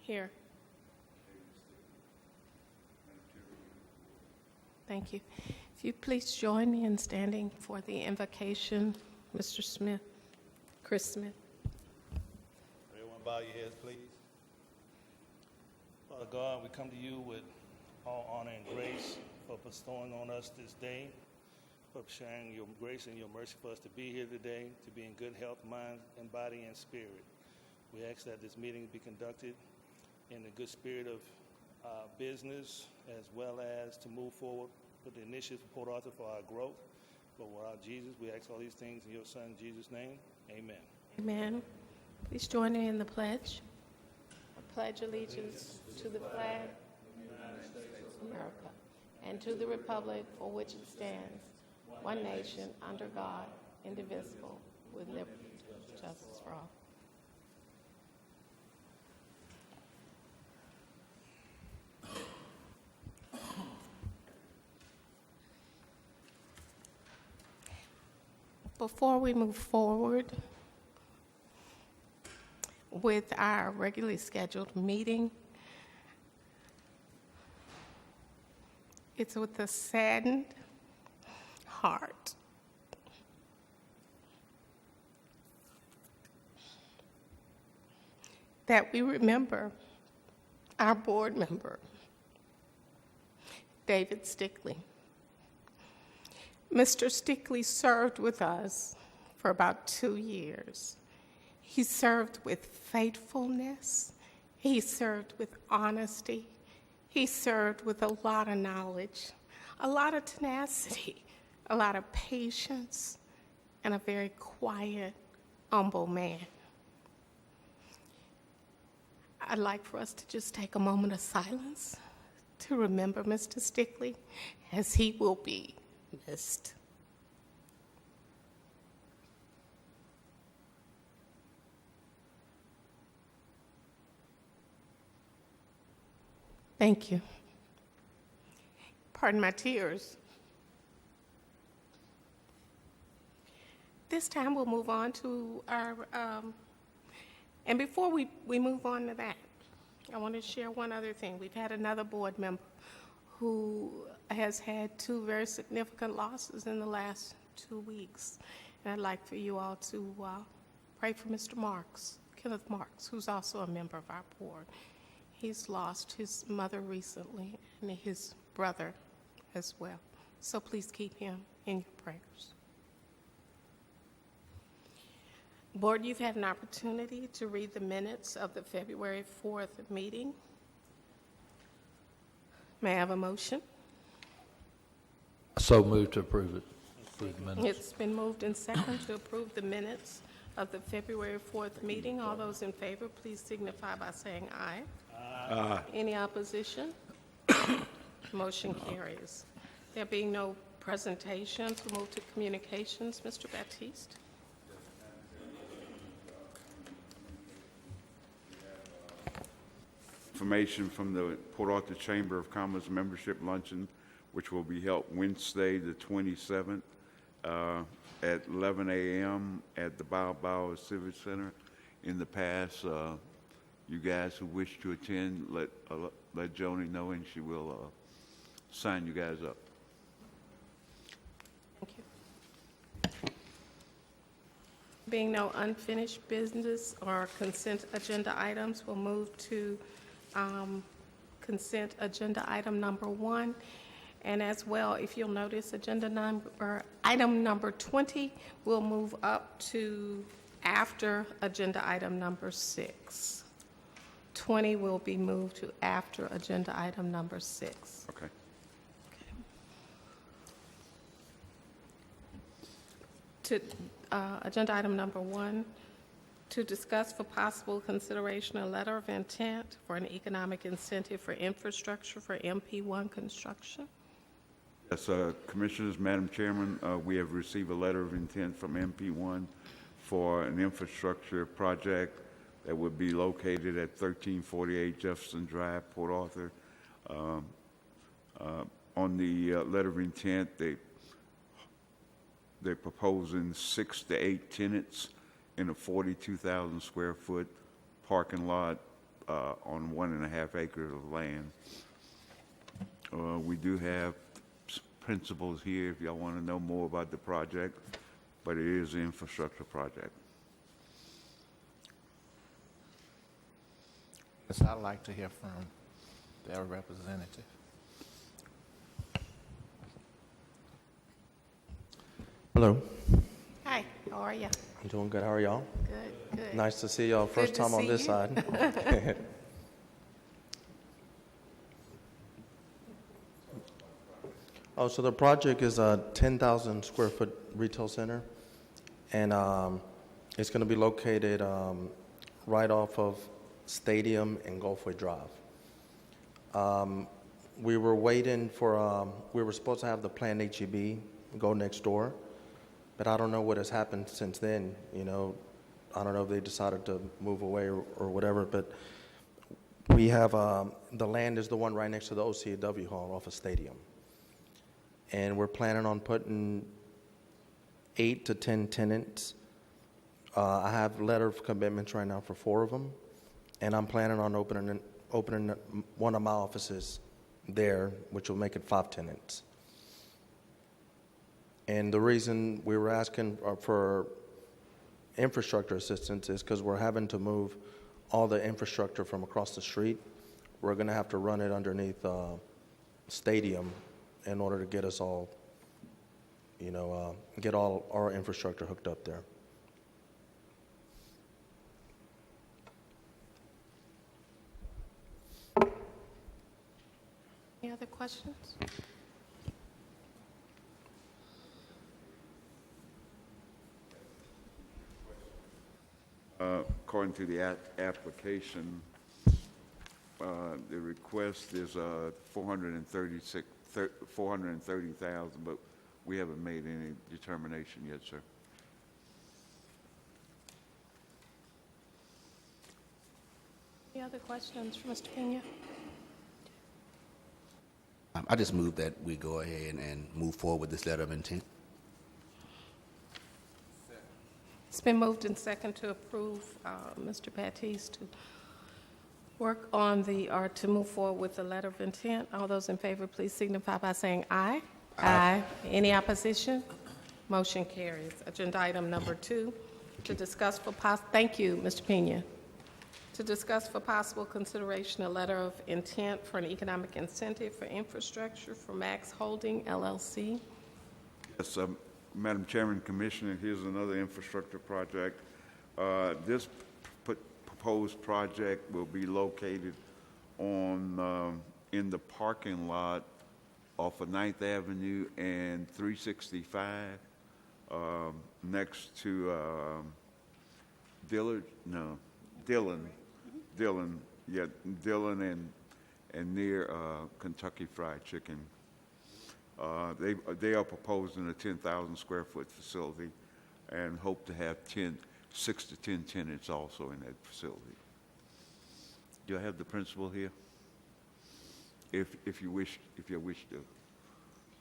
Here. Thank you. If you please join me in standing for the invocation, Mr. Smith, Chris Smith. Everyone bow your heads, please. Father God, we come to you with all honor and grace for bestowing on us this day, for sharing your grace and your mercy for us to be here today, to be in good health, mind, and body and spirit. We ask that this meeting be conducted in a good spirit of business, as well as to move forward with the initiatives for Port Arthur for our growth. But without Jesus, we ask all these things in your Son, Jesus' name. Amen. Amen. Please join me in the pledge. I pledge allegiance to the flag of the United States of America and to the republic for which it stands, one nation, under God, indivisible, with liberty and justice for all. Before we move forward with our regularly scheduled meeting, it's with a saddened heart that we remember our board member, David Stickley. Mr. Stickley served with us for about 2 years. He served with faithfulness. He served with honesty. He served with a lot of knowledge, a lot of tenacity, a lot of patience, and a very quiet, humble man. I'd like for us to just take a moment of silence to remember Mr. Stickley, as he will be missed. Thank you. Pardon my tears. This time we'll move on to our, and before we move on to that, I want to share one other thing. We've had another board member who has had 2 very significant losses in the last 2 weeks. And I'd like for you all to pray for Mr. Marks, Kenneth Marks, who's also a member of our board. He's lost his mother recently and his brother as well. So please keep him in your prayers. Board, you've had an opportunity to read the minutes of the February 4th meeting. May I have a motion? So moved to approve it. Approve the minutes. It's been moved and second to approve the minutes of the February 4th meeting. All those in favor, please signify by saying aye. Aye. Any opposition? Motion carries. There being no presentations, we'll move to communications. Mr. Baptiste. Information from the Port Arthur Chamber of Commerce membership luncheon, which will be held Wednesday, the 27th, at 11 a.m. at the Bao Civic Center. In the past, you guys who wish to attend, let Joni know, and she will sign you guys up. Thank you. Being no unfinished business or consent agenda items, we'll move to consent agenda item number 1. And as well, if you'll notice, item number 20 will move up to after agenda item number 6. 20 will be moved to after agenda item number 6. Okay. To agenda item number 1, to discuss for possible consideration a letter of intent for an economic incentive for infrastructure for MP1 construction. Yes, Commissioners, Madam Chairman, we have received a letter of intent from MP1 for an infrastructure project that would be located at 1348 Jefferson Drive, Port Arthur. On the letter of intent, they're proposing 6 to 8 tenants in a 42,000 square foot parking lot on 1.5 acres of land. We do have principals here if y'all want to know more about the project, but it is an infrastructure project. Yes, I'd like to hear from their representative. Hello, Hi, how are you? I'm doing good. How are y'all? Good, good. Nice to see y'all. First to time on see this you. side. Oh, so the project is a 10,000 square foot retail center, and it's going to be located right off of Stadium and Gulfway Drive. We were waiting for, we were supposed to have the planned HEB go next door, but I don't know what has happened since then. You know, I don't know if they decided to move away or whatever, but we have, the land is the one right next to the OCW hall off of Stadium. And we're planning on putting 8 to 10 tenants. I have letter of commitments right now for 4 of them, and I'm planning on opening one of my offices there, which will make it 5 tenants. And the reason we were asking for infrastructure assistance is because we're having to move all the infrastructure from across the street. We're going to have to run it underneath Stadium in order to get us all, you know, get all our infrastructure hooked up there. Any other questions? According to the application, the request is 430,000, but we haven't made any determination yet, sir. Any other questions for Mr. Pena? I just move that we go ahead and move forward with this letter of intent. It's been moved and second to approve Mr. Baptiste to work on or to move forward with the letter of intent. All those in favor, please signify by saying aye. Aye. Any opposition? Motion carries. Agenda item number 2, to discuss for thank you, Mr. Pena. To discuss for possible consideration a letter of intent for an economic incentive for infrastructure for Max Holding LLC. Yes, Madam Chairman, Commissioner, here's another infrastructure project. This proposed project will be located on in the parking lot off of 9th Avenue and 365, next to Dillon, and near Kentucky Fried Chicken. They are proposing a 10,000 square foot facility and hope to have 6 to 10 tenants also in that facility. Do I have the principal here? If you wish to.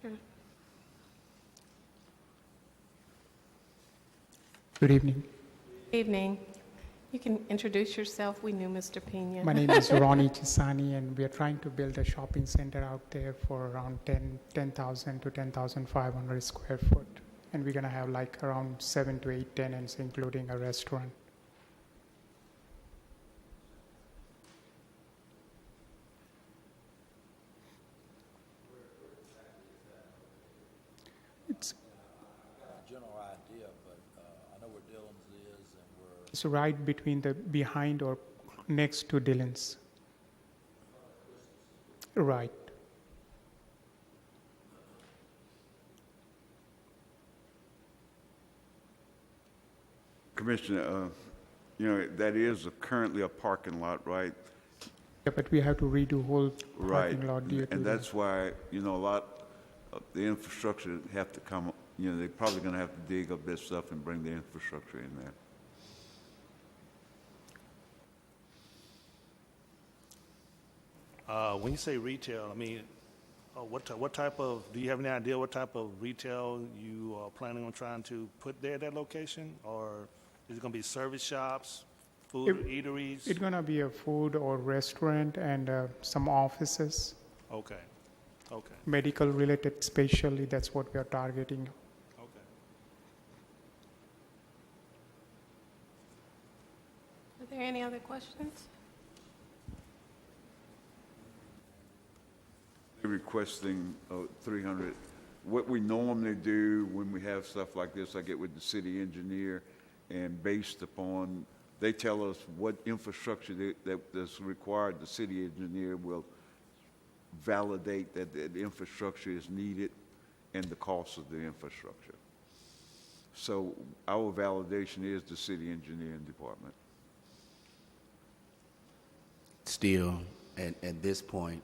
Sure. Good evening. Evening. You can introduce yourself. We knew Mr. Pena. My name is Ronnie Chisani, and we are trying to build a shopping center out there for around 10,000 to 10,500 square foot. And we're going to have like around 7 to 8 tenants, including a restaurant. It's General idea, but I know where Dillon's is, and we're It's right between behind or next to Dillon's. Right. Commissioner, that is currently a parking lot, right? Yeah, but we have to redo whole Right. parking lot due to And the- that's why, a lot of the infrastructure have to come, they're probably going to have to dig up this stuff and bring the infrastructure in there. When you say retail, I mean, what type of, do you have any idea what type of retail you are planning on trying to put there at that location? Or is it going to be service shops, Food, eateries? It's gonna be a food or restaurant and some offices, Okay, okay, medical related spatially, that's what we are targeting. okay. Are there any other questions? Requesting 300. What we normally do when we have stuff like this, I get with the city engineer, and based upon, they tell us what infrastructure that's required, the city engineer will validate that the infrastructure is needed and the cost of the infrastructure. So our validation is the city engineering department. Still, at this point,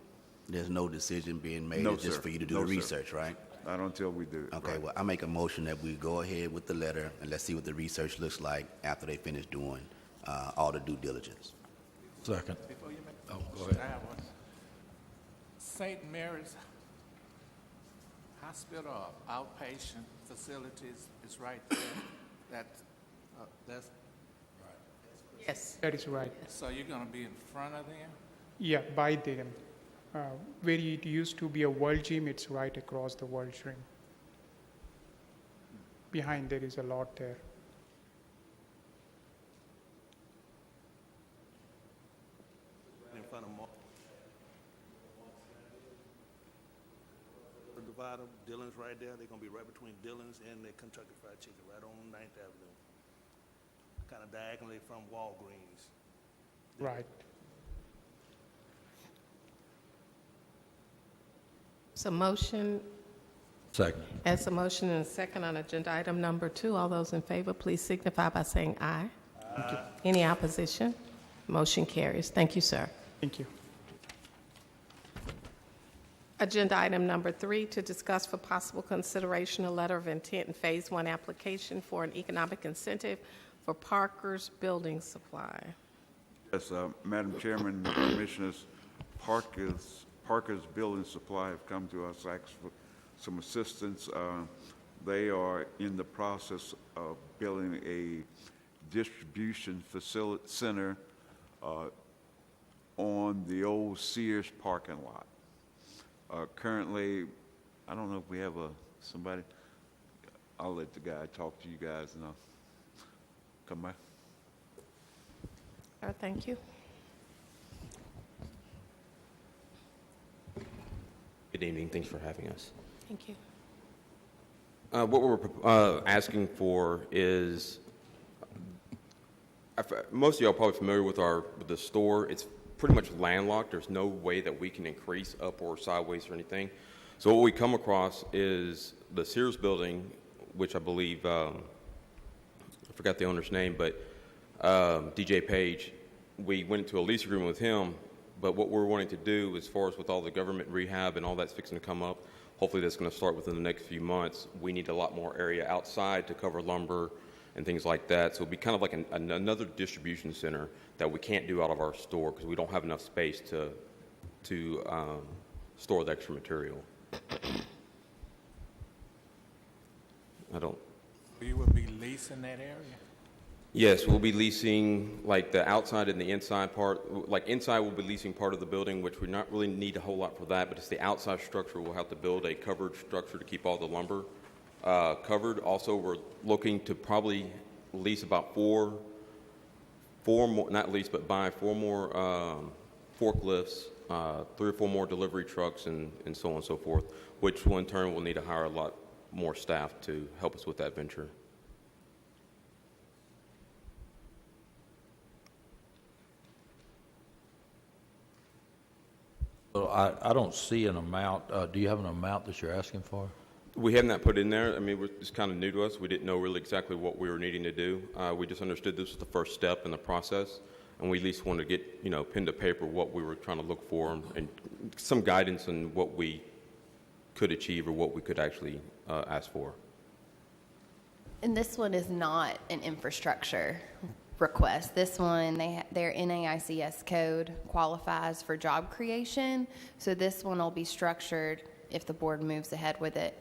there's no decision being made. No, It's just sir. for you to do No, the sir. research, right? Not until we do it. Okay, right. well, I make a motion that we go ahead with the letter and let's see what the research looks like after they finish doing all the due diligence. Second. Before you make Oh, the go motion, ahead. I have one. St. Mary's Hospital, outpatient facilities is right there. That's, Yes. That is right. so you're gonna be in front of them? Yeah, by them. Where it used to be a World Gym, it's right across the World Gym. Behind there is a lot there. In front of Divider, Dillon's right there. They're gonna be right between Dillon's and the Kentucky Fried Chicken, right on 9th Avenue. Kind of diagonally from Walgreens. Right. So motion, Second. as a motion and a second on agenda item number 2. All those in favor, please signify by saying aye. Any opposition? Motion carries. Thank you, sir. Thank you. Agenda item number 3, to discuss for possible consideration a letter of intent in Phase 1 application for an economic incentive for Parker's Building Supply. Yes, Madam Chairman, Commissioners, Parker's Building Supply have come to us, asked for some assistance. They are in the process of building a distribution center on the old Sears parking lot. Currently, I don't know if we have somebody. I'll let the guy talk to you guys and I'll come back. All right, thank you. Good evening. Thanks for having us. Thank you. What we're asking for is, most of y'all are probably familiar with the store. It's pretty much landlocked. There's no way that we can increase up or sideways or anything. So what we come across is the Sears building, which I believe, I forgot the owner's name, but DJ Page. We went into a lease agreement with him, but what we're wanting to do as far as with all the government rehab and all that's fixing to come up, hopefully that's going to start within the next few months. We need a lot more area outside to cover lumber and things like that. So it'll be kind of like another distribution center that we can't do out of our store because we don't have enough space to store the extra material. You will be leasing that area? Yes, we'll be leasing like the outside and the inside part. Like inside, we'll be leasing part of the building, which we not really need a whole lot for that, but it's the outside structure. We'll have to build a covered structure to keep all the lumber covered. Also, we're looking to probably lease about four more, not lease, but buy 4 more forklifts, 3 or 4 more delivery trucks, and so on and so forth, which will in turn will need to hire a lot more staff to help us with that venture. Well, I don't see an amount. Do you have an amount that you're asking for? We have not put in there. I mean, it's kind of new to us. We didn't know really exactly what we were needing to do. We just understood this was the first step in the process, and we at least wanted to get, pen to paper what we were trying to look for and some guidance on what we could achieve or what we could actually ask for. And this one is not an infrastructure request. This one, their NAICS code qualifies for job creation. So this one will be structured, if the board moves ahead with it,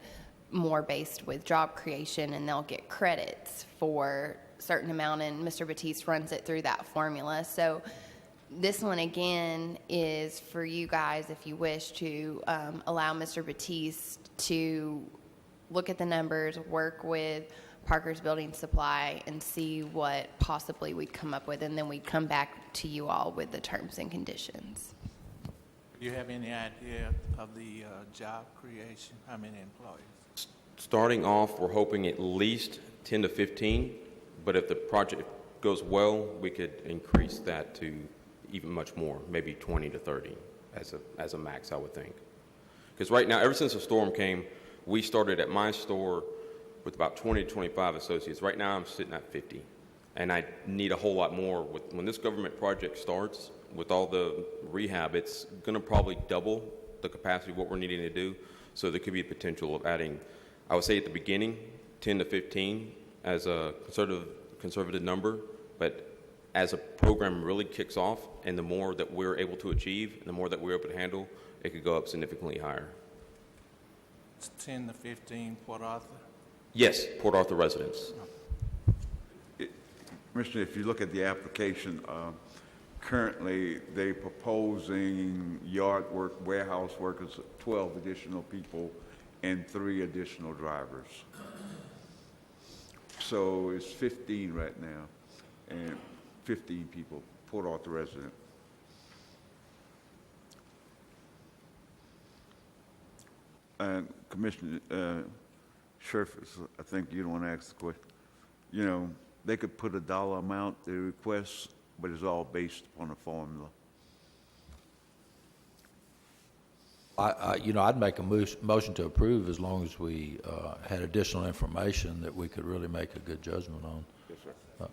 more based with job creation, and they'll get credits for a certain amount, and Mr. Batiste runs it through that formula. So this one, again, is for you guys, if you wish to allow Mr. Batiste to look at the numbers, work with Parker's Building Supply, and see what possibly we'd come up with, and then we'd come back to you all with the terms and conditions. Do you have any idea of the job creation? How many employees? Starting off, we're hoping at least 10 to 15, but if the project goes well, we could increase that to even much more, maybe 20 to 30 as a max, I would think. Because right now, ever since the storm came, we started at my store with about 20 to 25 associates. Right now, I'm sitting at 50, and I need a whole lot more. When this government project starts, with all the rehab, it's going to probably double the capacity of what we're needing to do. So there could be a potential of adding, I would say at the beginning, 10 to 15 as a conservative number, but as a program really kicks off, and the more that we're able to achieve, and the more that we're able to handle, it could go up significantly higher. It's 10 to 15 Port Arthur? Yes, Port Arthur residents. Commissioner, if you look at the application, currently they're proposing yard work, warehouse workers, 12 additional people, and 3 additional drivers. So it's 15 right now, and 15 people, Port Arthur resident. And Commissioner Sheriff, I think you don't want to ask the question. You know, they could put a dollar amount they request, but it's all based on a formula. I'd make a motion to approve as long as we had additional information that we could really make a good judgment on. Yes, sir.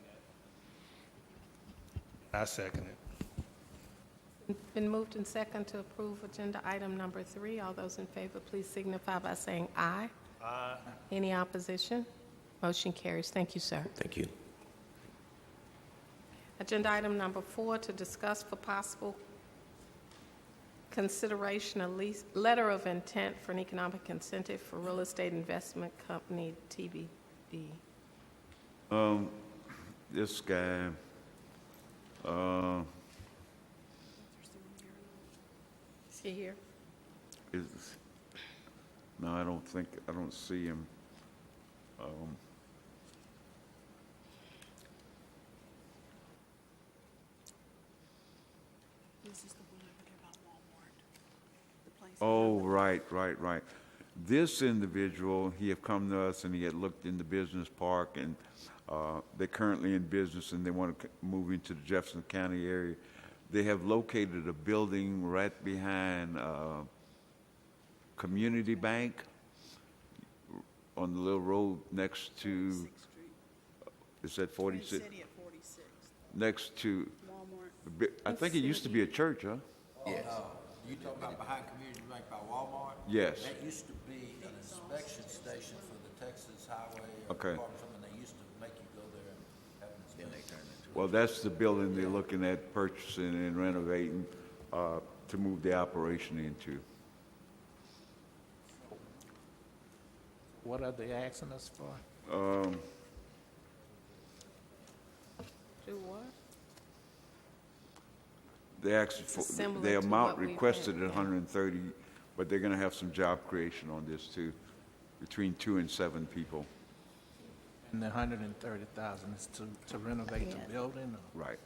I second it. Been moved and second to approve agenda item number 3. All those in favor, please signify by saying aye. Aye. Any opposition? Motion carries. Thank you, sir. Thank you. Agenda item number 4, to discuss for possible consideration a letter of intent for an economic incentive for real estate investment company TBD. This guy, Is he here? is, no, I don't see him. This is the one over there about Walmart. The place. Oh, right. This individual, he had come to us and he had looked in the business park, and they're currently in business and they want to move into the Jefferson County area. They have located a building right behind Community Bank on the little road next to, 46th Street. is that 46? City at 46th. Next to, Walmart. I think it used to be a church, huh? Yes. You talking about behind Community Bank by Walmart? Yes. That used to be an inspection station for the Texas Highway. Okay. Department, and they used to make you go there and have an inspection. Well, that's the building they're looking at purchasing and renovating to move the operation into. What are they asking us for? Do what? They asked for, Similar the to amount what we've requested had, at yeah. 130, but they're gonna have some job creation on this too, between 2 and 7 people. And the 130,000 is to renovate Yeah. the building? Or? Right.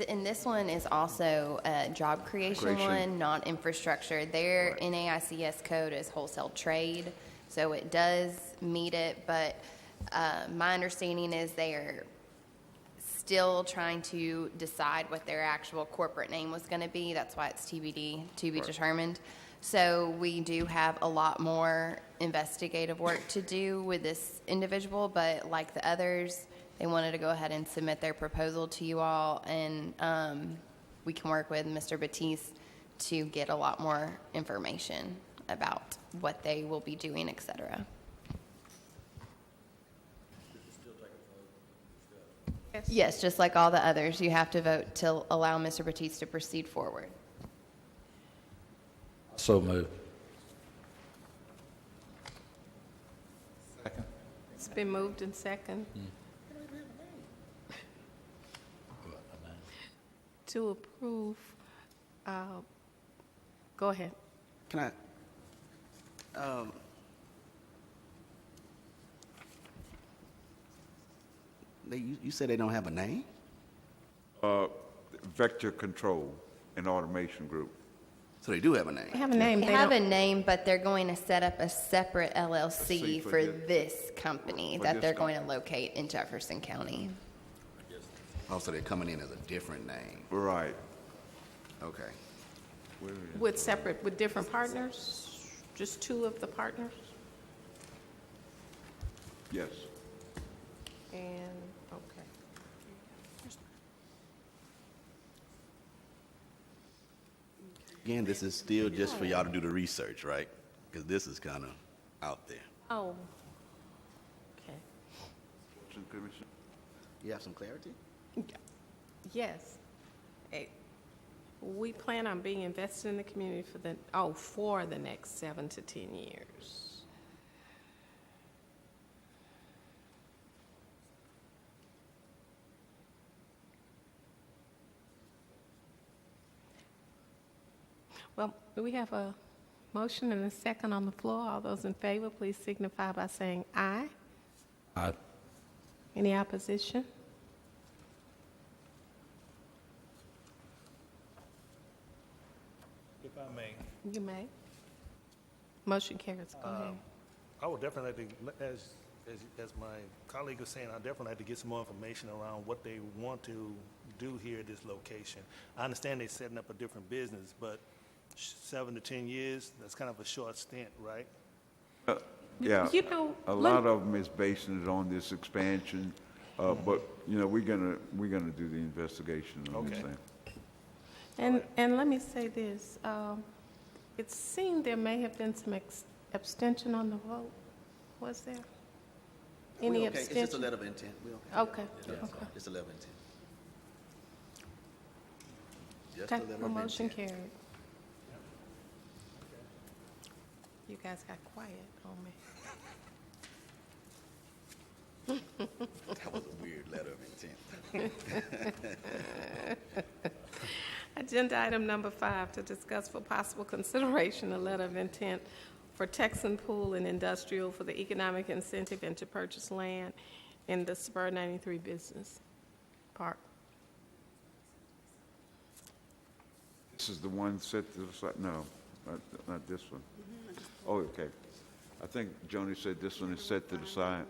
And this one is also a job creation one, not infrastructure. Their NAICS code is wholesale trade, so it does meet it, but my understanding is they are still trying to decide what their actual corporate name was going to be. That's why it's TBD, to be determined. So we do have a lot more investigative work to do with this individual, but like the others, they wanted to go ahead and submit their proposal to you all, and we can work with Mr. Batiste to get a lot more information about what they will be doing, et cetera. Yes, just like all the others, you have to vote to allow Mr. Batiste to proceed forward. So moved. been moved in second to approve, go ahead. Can I, you said they don't have a name? Vector Control and Automation Group. So they do have a name? They have a name. They They have don't- a name, but they're going to set up a separate LLC for for this- this company for that this they're going to locate in Jefferson County. Oh, so they're coming in as a different name? Right. Okay. With separate, with different partners? Just two of the partners? Yes. And, okay. Again, this is still just for y'all to do the research, right? Because this is kind of out there. Oh. Okay. You have some clarity? Yes. We plan on being invested in the community for the next 7 to 10 years. Well, we have a motion and a second on the floor. All those in favor, please signify by saying aye. Aye. Any opposition? If I may, You may. Motion carries. Go ahead. I would definitely like to, as my colleague was saying, I'd definitely like to get some more information around what they want to do here at this location. I understand they're setting up a different business, but 7 to 10 years, that's kind of a short stint, right? Yeah, You know, a lot of them is basing it on this expansion, but, you know, we're gonna do the investigation on this Okay. thing. And let me say this, it seemed there may have been some abstention on the vote. Was there? Any We okay. It's just a abstention? letter of intent. We okay. Okay, Yeah, okay. Just a letter of intent. Just Okay, a letter well, of motion intent. carried. You guys got quiet on me. That was a weird letter of intent. Agenda item number 5, to discuss for possible consideration a letter of intent for Texan Pool and Industrial for the economic incentive and to purchase land in the Spur 93 Business Park. This is the one set to the side, no, not this one. Oh, okay. I think Joni said this one is set to the side.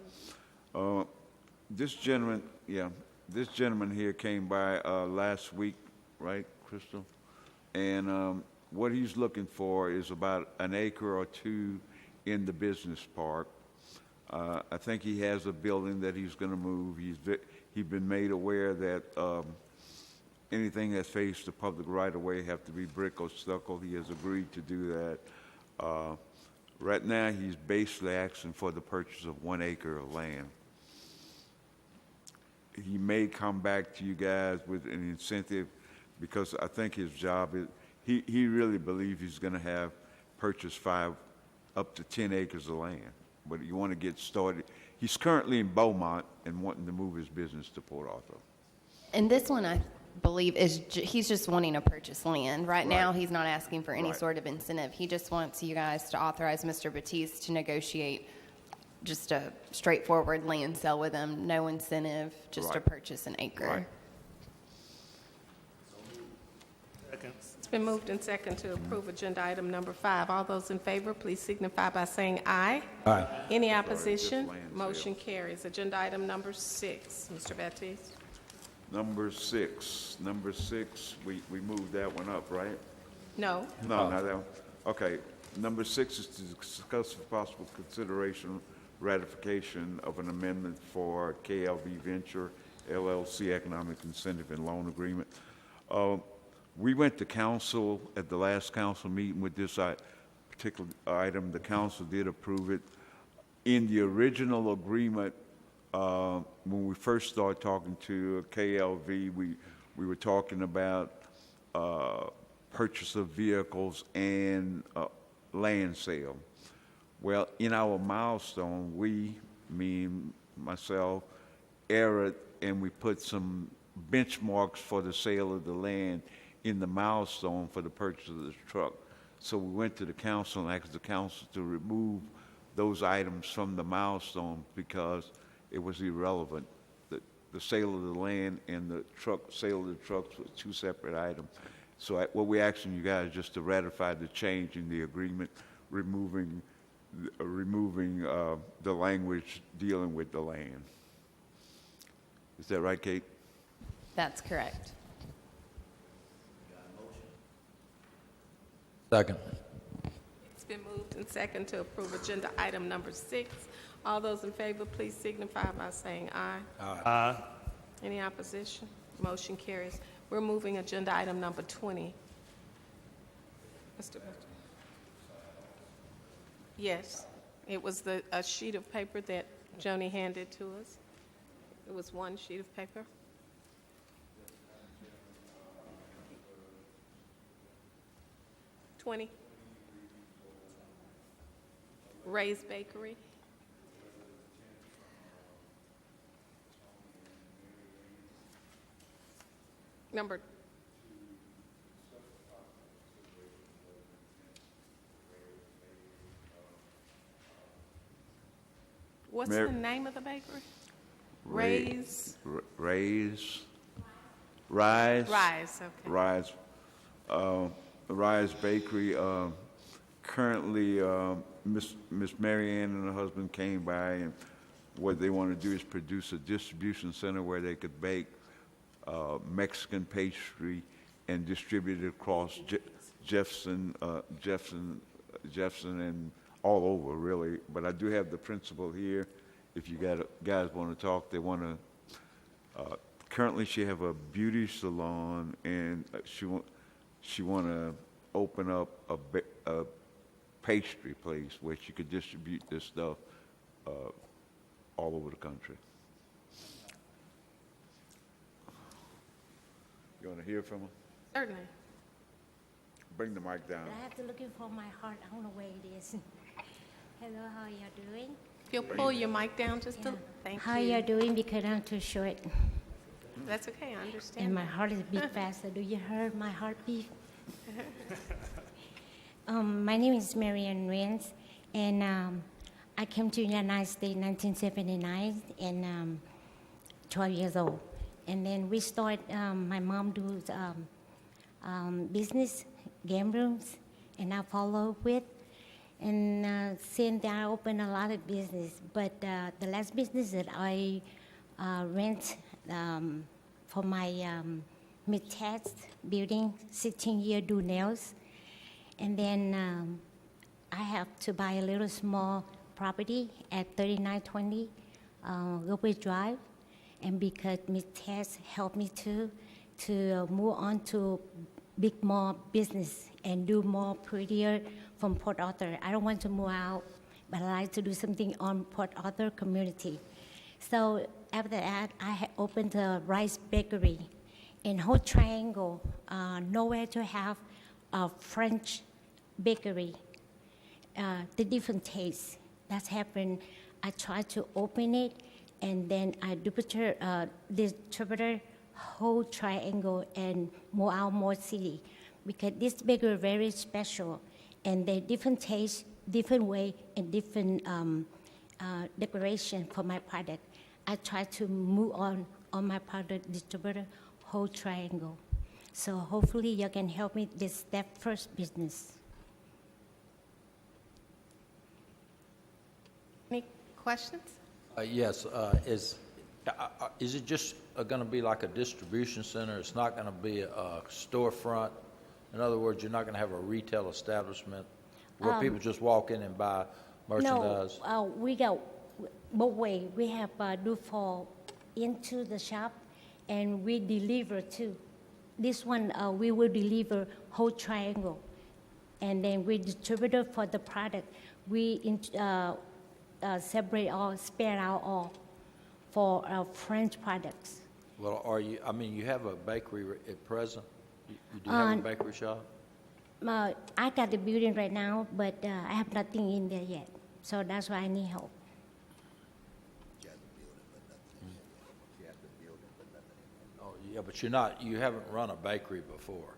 This gentleman here came by last week, right, Crystal? And what he's looking for is about an acre or two in the business park. I think he has a building that he's going to move. He's been made aware that anything that faces the public right-of-way have to be brick or stucco. He has agreed to do that. Right now, he's basically asking for the purchase of 1 acre of land. He may come back to you guys with an incentive because I think his job is, he really believes he's going to have purchased 5 up to 10 acres of land. But you want to get started. He's currently in Beaumont and wanting to move his business to Port Arthur. And this one, I believe, is he's just wanting to purchase land. Right now, Right. he's not asking for any Right. sort of incentive. He just wants you guys to authorize Mr. Batiste to negotiate just a straightforward land sale with him, no incentive, just to Right. purchase an acre. Right. Second. It's been moved and second to approve agenda item number 5. All those in favor, please signify by saying aye. Aye. Any opposition? land sale. Motion carries. Agenda item number 6, Mr. Baptiste. Number six, we moved that one up, right? No. No, not that one. Okay, number 6 is to discuss for possible consideration ratification of an amendment for KLV Venture LLC Economic Incentive and Loan Agreement. We went to council at the last council meeting with this particular item. The council did approve it. In the original agreement, when we first started talking to KLV, we were talking about purchase of vehicles and land sale. Well, in our milestone, we me, myself, Eric, and we put some benchmarks for the sale of the land in the milestone for the purchase of the truck. So we went to the council and asked the council to remove those items from the milestone because it was irrelevant. The sale of the land and the sale of the trucks were two separate items. So what we're asking you guys just to ratify the change in the agreement, removing the language dealing with the land. Is that right, Kate? That's correct. Second. It's been moved and second to approve agenda item number 6. All those in favor, please signify by saying aye. Aye. Any opposition? Motion carries. We're moving agenda item number 20. Mr. Butcher. Yes, it was a sheet of paper that Joni handed to us. It was one sheet of paper. $20. Ray's Bakery. Number. What's the name of the bakery? Rise, okay. Rise Bakery. Currently, Miss Mary Ann and her husband came by, and what they want to do is produce a distribution center where they could bake Mexican pastry and distribute it across Jefferson, and all over, really. But I do have the principal here. If you guys want to talk, they want to. Currently, she have a beauty salon, and she want to open up a pastry place where she could distribute this stuff all over the country. You want to hear from her? Certainly. Bring the mic down. I have to looking for my heart. I don't know where it is. Hello, how are you doing? If you'll pull your mic down just a thank How you. you doing? Because I'm too short. That's okay, I understand. And my heart is beat faster. Do you hear my heartbeat? My name is Marianne Rins, and I came to the United States in 1979 and 12 years old. And then we start, my mom does business, game rooms, and I follow with. And since then, I opened a lot of business. But the last business that I rent for my mid-tax building, 16-year do nails. And then I have to buy a little small property at 3920 Gateway Drive. And because Ms. Tess helped me to move on to big more business and do more prettier from Port Arthur. I don't want to move out, but I like to do something on Port Arthur community. So after that, I opened a Rice Bakery in whole triangle, nowhere to have a French bakery, the different tastes. That's happened. I tried to open it, and then I distributed whole triangle and move out more city, because this bakery is very special, and they different taste, different way, and different decoration for my product. I try to move on my product distributor whole triangle. So hopefully you can help me this that first business. Any questions? Yes, is it just going to be like a distribution center? It's not going to be a storefront? In other words, you're not going to have a retail establishment where people just walk in and buy merchandise? No, we got both ways. We have do for into the shop, and we deliver too. This one, we will deliver whole triangle, and then we distribute it for the product. We separate all, spare out all for French products. Well, you have a bakery at present? You do have a bakery shop? I got the building right now, but I have nothing in there yet. So that's why I need help. Yeah, but you haven't run a bakery before.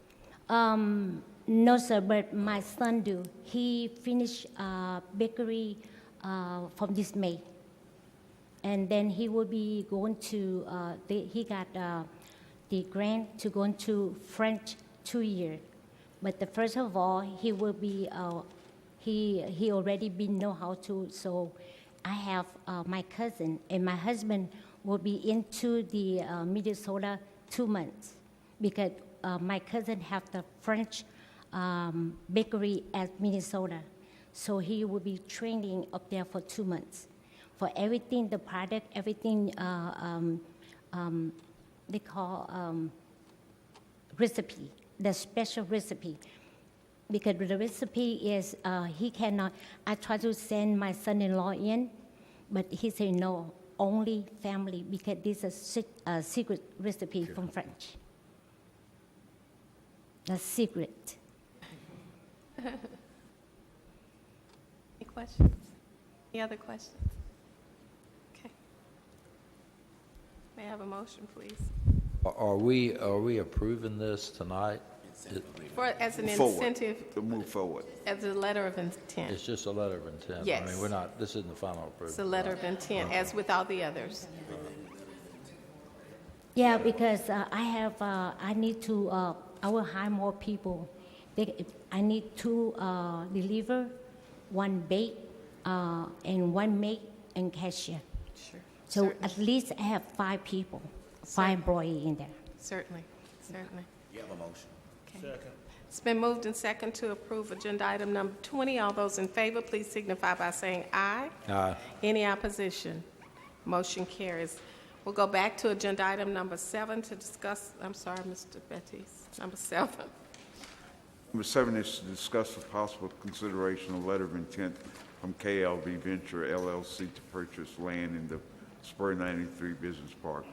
No, sir, but my son do. He finished bakery from this May. And then he will be going to, he got the grant to go into French 2 years. But the first of all, he will be, he already been know how to, so I have my cousin and my husband will be into the Minnesota 2 months because my cousin have the French bakery at Minnesota. So he will be training up there for 2 months. For everything, the product, everything they call recipe, the special recipe. Because the recipe is, he cannot, I try to send my son-in-law in, but he said no, only family, because this is a secret recipe from French. The secret. Any questions? Any other questions? Okay. May I have a motion, please? Are we approving this tonight? As an Forward. incentive, To move forward. as a letter of intent. It's just a letter of intent. I Yes. mean, this isn't the final approval. It's a letter of intent, as with all the others. Yeah, because I have, I need to, I will hire more people. I need 2 deliver, 1 bake, and 1 make and cashier. Sure. So Certainly. at least I have 5 people, 5 employees in there. Certainly, certainly. You have a motion. Okay. It's been moved and second to approve agenda item number 20. All those in favor, please signify by saying aye. Aye. Any opposition? Motion carries. We'll go back to agenda item number 7 to discuss, I'm sorry, Mr. Bettis, number 7. Number 7 is to discuss the possible consideration of letter of intent from KLB Venture LLC to purchase land in the Spur 93 Business Park.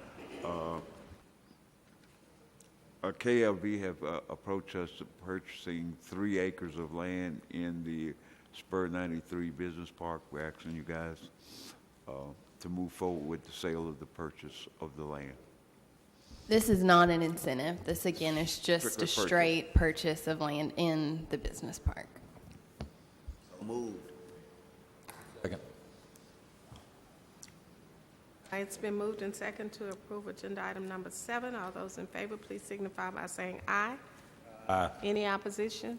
KLB have approached us to purchasing 3 acres of land in the Spur 93 Business Park. We're asking you guys to move forward with the sale of the purchase of the land. This is not an incentive. This, again, is just Strictly a purchase. straight purchase of land in the business park. So moved. Second. It's been moved and second to approve agenda item number 7. All those in favor, please signify by saying aye. Aye. Any opposition?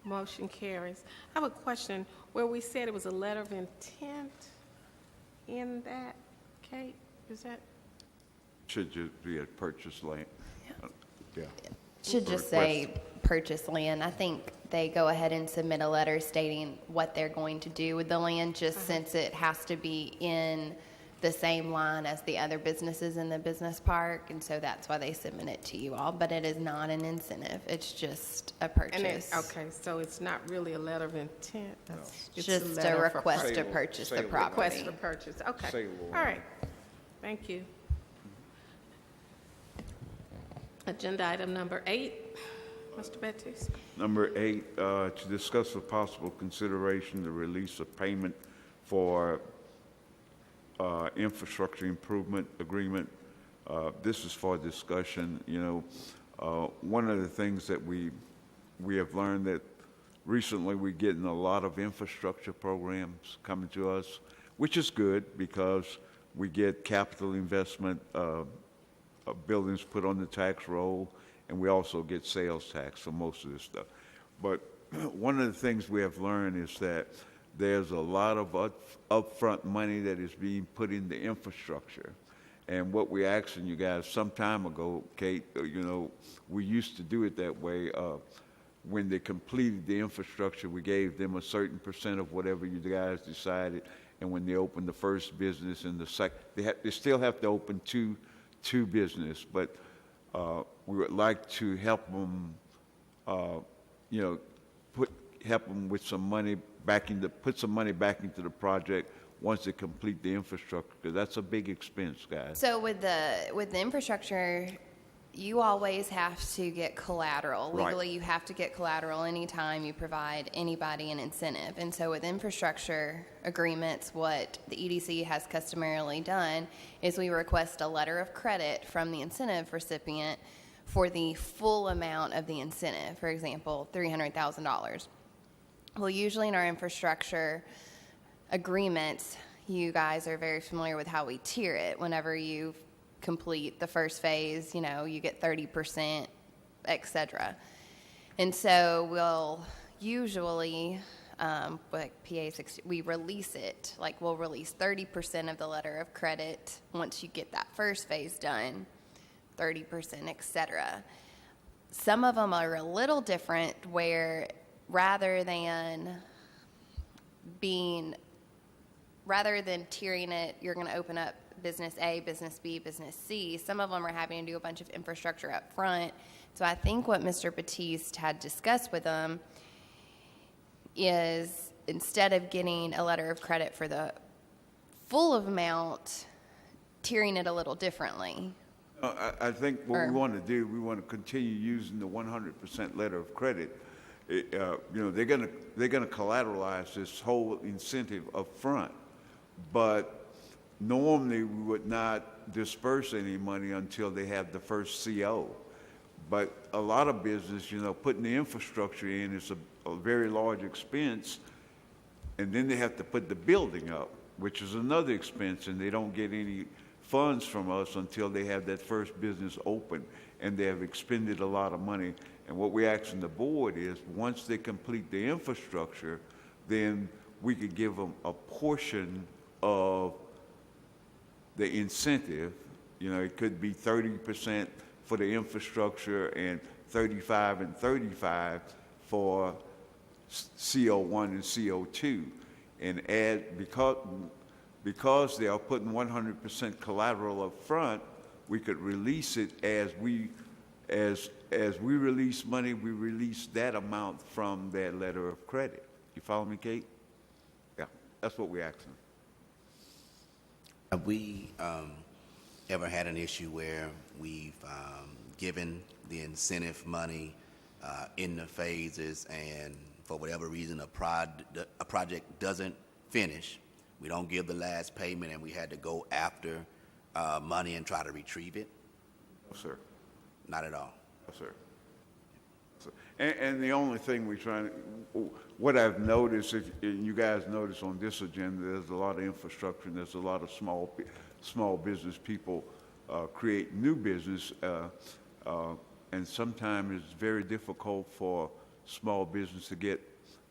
Motion carries. I have a question. Where we said it was a letter of intent in that, Kate, is that? Should just be a purchase land. Yeah. Should just say purchase land. I think they go ahead and submit a letter stating what they're going to do with the land, just since it has to be in the same line as the other businesses in the business park, and so that's why they submit it to you all. But it is not an incentive. It's just a purchase. Okay, so it's not really a letter of intent? It's Just a letter for request to Sale- purchase the sale of- property. Request for purchase, okay. Sale All order. right, thank you. Agenda item number 8, Mr. Bettis. Number 8, to discuss the possible consideration, the release of payment for infrastructure improvement agreement. This is for discussion. You know, one of the things that we have learned that recently we're getting a lot of infrastructure programs coming to us, which is good because we get capital investment, buildings put on the tax roll, and we also get sales tax for most of this stuff. But one of the things we have learned is that there's a lot of upfront money that is being put into infrastructure. And what we're asking you guys some time ago, Kate, you know, we used to do it that way. When they completed the infrastructure, we gave them a certain percent of whatever you guys decided. And when they opened the first business and the second, they still have to open two business, but we would like to help them, you know, help them with some money put some money back into the project once they complete the infrastructure, because that's a big expense, guys. So with the infrastructure You always have to get collateral. Right. Legally, you have to get collateral anytime you provide anybody an incentive. And so with infrastructure agreements, what the EDC has customarily done is we request a letter of credit from the incentive recipient for the full amount of the incentive, for example, $300,000. Well, usually in our infrastructure agreements, you guys are very familiar with how we tier it. Whenever you complete the first phase, you get 30%, et cetera. And so we'll usually, like PA 60, we release it. Like we'll release 30% of the letter of credit once you get that first phase done, 30%, et cetera. Some of them are a little different where rather than tiering it, you're going to open up business A, business B, business C. Some of them are having to do a bunch of infrastructure up front. So I think what Mr. Batiste had discussed with them is instead of getting a letter of credit for the full amount, tiering it a little differently. I think what we want to do, we want to continue using the 100% letter of credit. They're going to collateralize this whole incentive up front, but normally we would not disperse any money until they have the first CO. But a lot of business, putting the infrastructure in is a very large expense, and then they have to put the building up, which is another expense, and they don't get any funds from us until they have that first business open, and they have expended a lot of money. And what we're asking the board is, once they complete the infrastructure, then we could give them a portion of the incentive. It could be 30% for the infrastructure and 35 and 35 for CO1 and CO2. And add, because they are putting 100% collateral up front, we could release it as we release money, we release that amount from that letter of credit. You follow me, Kate? Yeah, that's what we're asking. Have we ever had an issue where we've given the incentive money in the phases, and for whatever reason a project doesn't finish, we don't give the last payment, and we had to go after money and try to retrieve it? No, sir. Not at all? No, sir. And the only thing what I've noticed, and you guys notice on this agenda, there's a lot of infrastructure and there's a lot of small business people create new business, and sometimes it's very difficult for small business to get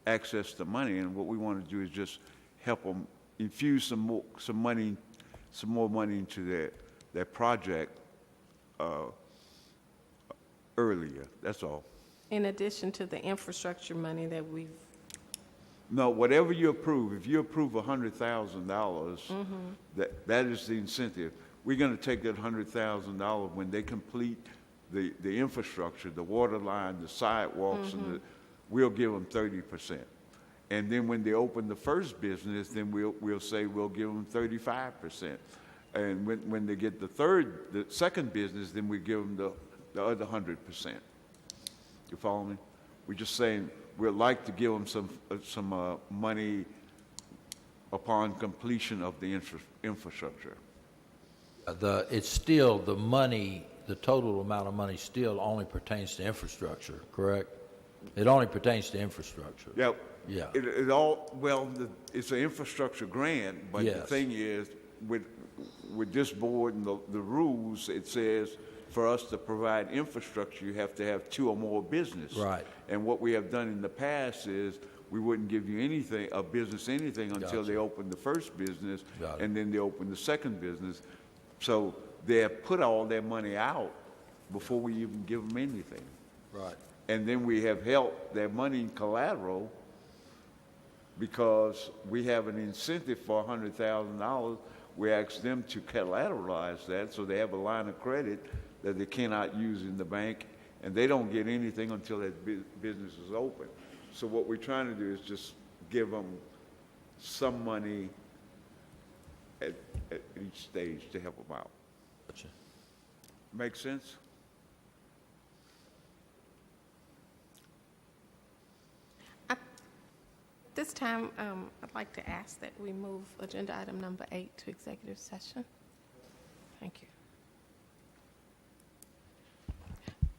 access to money. And what we want to do is just help them infuse some more money into their project earlier. That's all. In addition to the infrastructure money that we've... No, whatever you approve, if you approve $100,000, that is the incentive. We're going to take that $100,000 when they complete the infrastructure, the water line, the sidewalks, and we'll give them 30%. And then when they open the first business, then we'll say we'll give them 35%. And when they get the second business, then we give them the other 100%. You follow me? We're just saying we'd like to give them some money upon completion of the infrastructure. It's still the money, the total amount of money still only pertains to infrastructure, correct? It only pertains to infrastructure. Yep. Yeah. It's an infrastructure grant, but Yes. the thing is, with this board and the rules, it says for us to provide infrastructure, you have to have 2 or more business. Right. And what we have done in the past is we wouldn't give you anything until Gotcha. they open the first business, Got it. and then they open the second business. So they have put all their money out before we even give them anything. Right. And then we have held their money in collateral because we have an incentive for $100,000. We ask them to collateralize that, so they have a line of credit that they cannot use in the bank, and they don't get anything until that business is open. So what we're trying to do is just give them some money at each stage to help them out. Gotcha. Make sense? this time, I'd like to ask that we move agenda item number 8 to executive session. Thank you.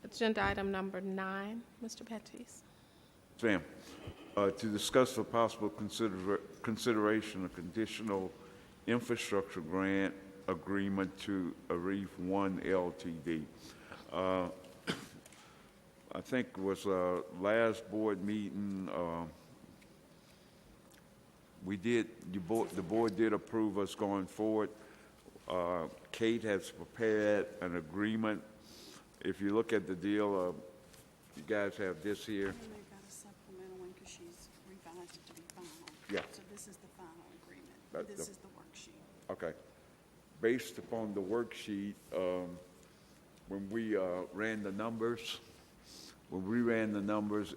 Agenda item number 9, Mr. Baptiste. Sam, to discuss for possible consideration a conditional infrastructure grant agreement to Arif One Ltd. I think it was last board meeting, the board did approve us going forward. Kate has prepared an agreement. If you look at the deal, you guys have this here. And they've got a supplemental one because she's revised it to be final. Yeah. So this is the final agreement. That- This is the worksheet. Okay. Based upon the worksheet, when we ran the numbers,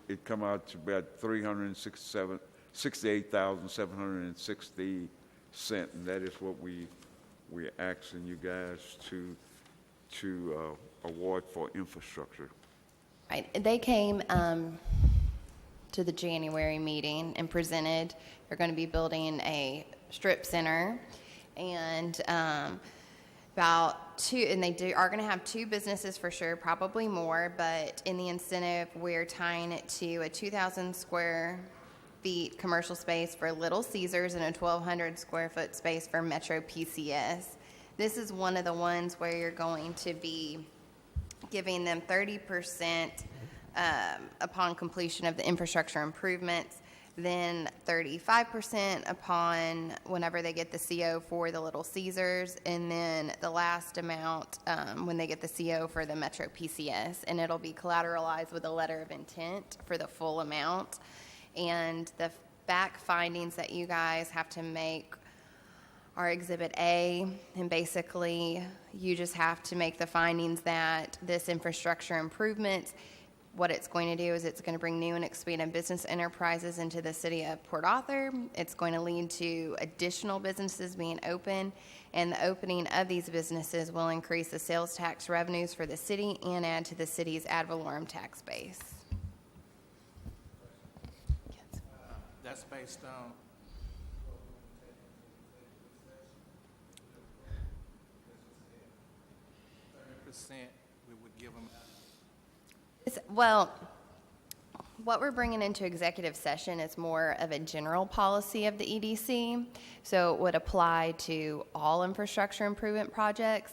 it come out to about $368,760, and that is what we're asking you guys to award for infrastructure. Right. They came to the January meeting and presented. They're going to be building a strip center, and they are going to have 2 businesses for sure, probably more. But in the incentive, we're tying it to a 2,000 square feet commercial space for Little Caesars and a 1,200 square foot space for Metro PCS. This is one of the ones where you're going to be giving them 30% upon completion of the infrastructure improvements, then 35% upon whenever they get the CO for the Little Caesars, and then the last amount when they get the CO for the Metro PCS, and it'll be collateralized with a letter of intent for the full amount. And the back findings that you guys have to make are Exhibit A, and basically you just have to make the findings that this infrastructure improvement, what it's going to do is it's going to bring new and expanded business enterprises into the city of Port Arthur. It's going to lead to additional businesses being open, and the opening of these businesses will increase the sales tax revenues for the city and add to the city's ad valorem tax base. That's based on, percent we would give them. Well, what we're bringing into executive session is more of a general policy of the EDC, so it would apply to all infrastructure improvement projects,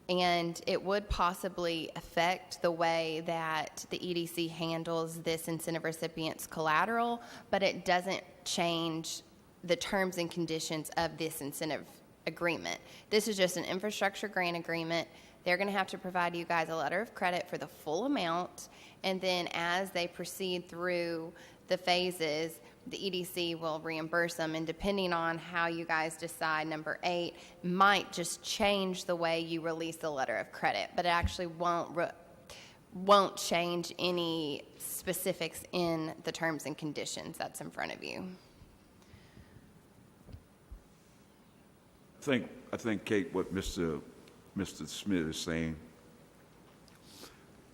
and it would possibly affect the way that the EDC handles this incentive recipient's collateral, but it doesn't change the terms and conditions of this incentive agreement. This is just an infrastructure grant agreement. They're going to have to provide you guys a letter of credit for the full amount, and then as they proceed through the phases, the EDC will reimburse them, and depending on how you guys decide, number 8 might just change the way you release the letter of credit, but it actually won't change any specifics in the terms and conditions that's in front of you. I think, Kate, what Mr. Smith is saying,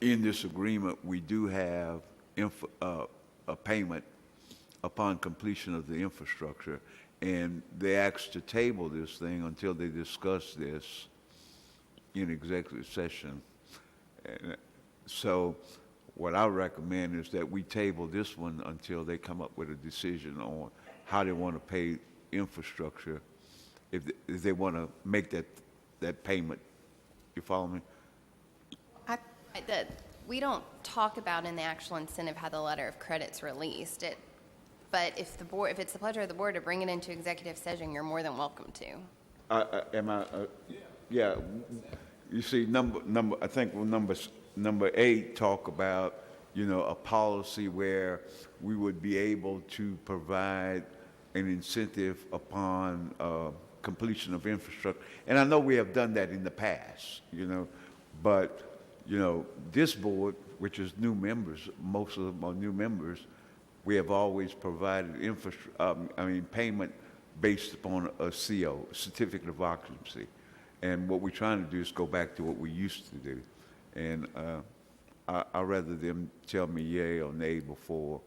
in this agreement, we do have a payment upon completion of the infrastructure, and they asked to table this thing until they discuss this in executive session. And so what I recommend is that we table this one until they come up with a decision on how they want to pay infrastructure, if they want to make that payment. You follow me? We don't talk about in the actual incentive how the letter of credit's released. But if it's the pleasure of the board to bring it into executive session, you're more than welcome to. Yeah. You see, I think number 8 talk about, a policy where we would be able to provide an incentive upon completion of infrastructure. And I know we have done that in the past, but, this board, which is new members, most of them are new members, we have always provided payment based upon a CO, certificate of occupancy. And what we're trying to do is go back to what we used to do. And I'd rather them tell me yay or nay before.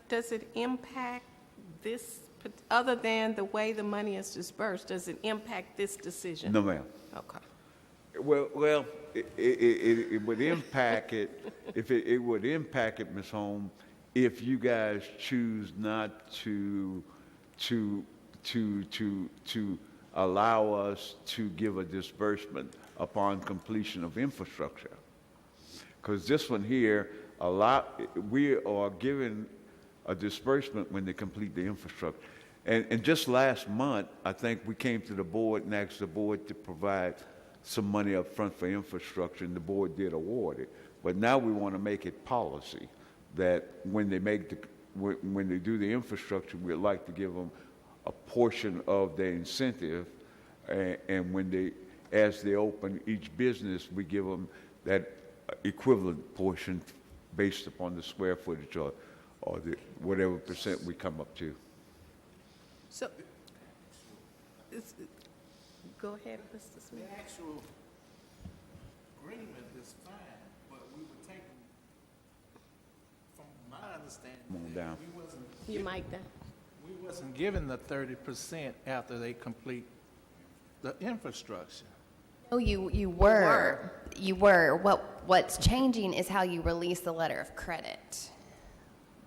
does it impact this, other than the way the money is dispersed, does it impact this decision? No, ma'am. Okay. Well, it would impact it, it would impact it, Ms. Holmes, if you guys choose not to allow us to give a disbursement upon completion of infrastructure. Because this one here, we are given a disbursement when they complete the infrastructure. And just last month, I think we came to the board and asked the board to provide some money up front for infrastructure, and the board did award it. But now we want to make it policy that when they when they do the infrastructure, we'd like to give them a portion of their incentive, and when as they open each business, we give them that equivalent portion based upon the square footage or the whatever percent we come up to. So, go ahead, Mr. Smith. The actual agreement is fine, but we were taking, from my understanding, Come on down. You mic down. we wasn't given the 30% after they complete the infrastructure. Oh, you were. You were. What's changing is how you release the letter of credit.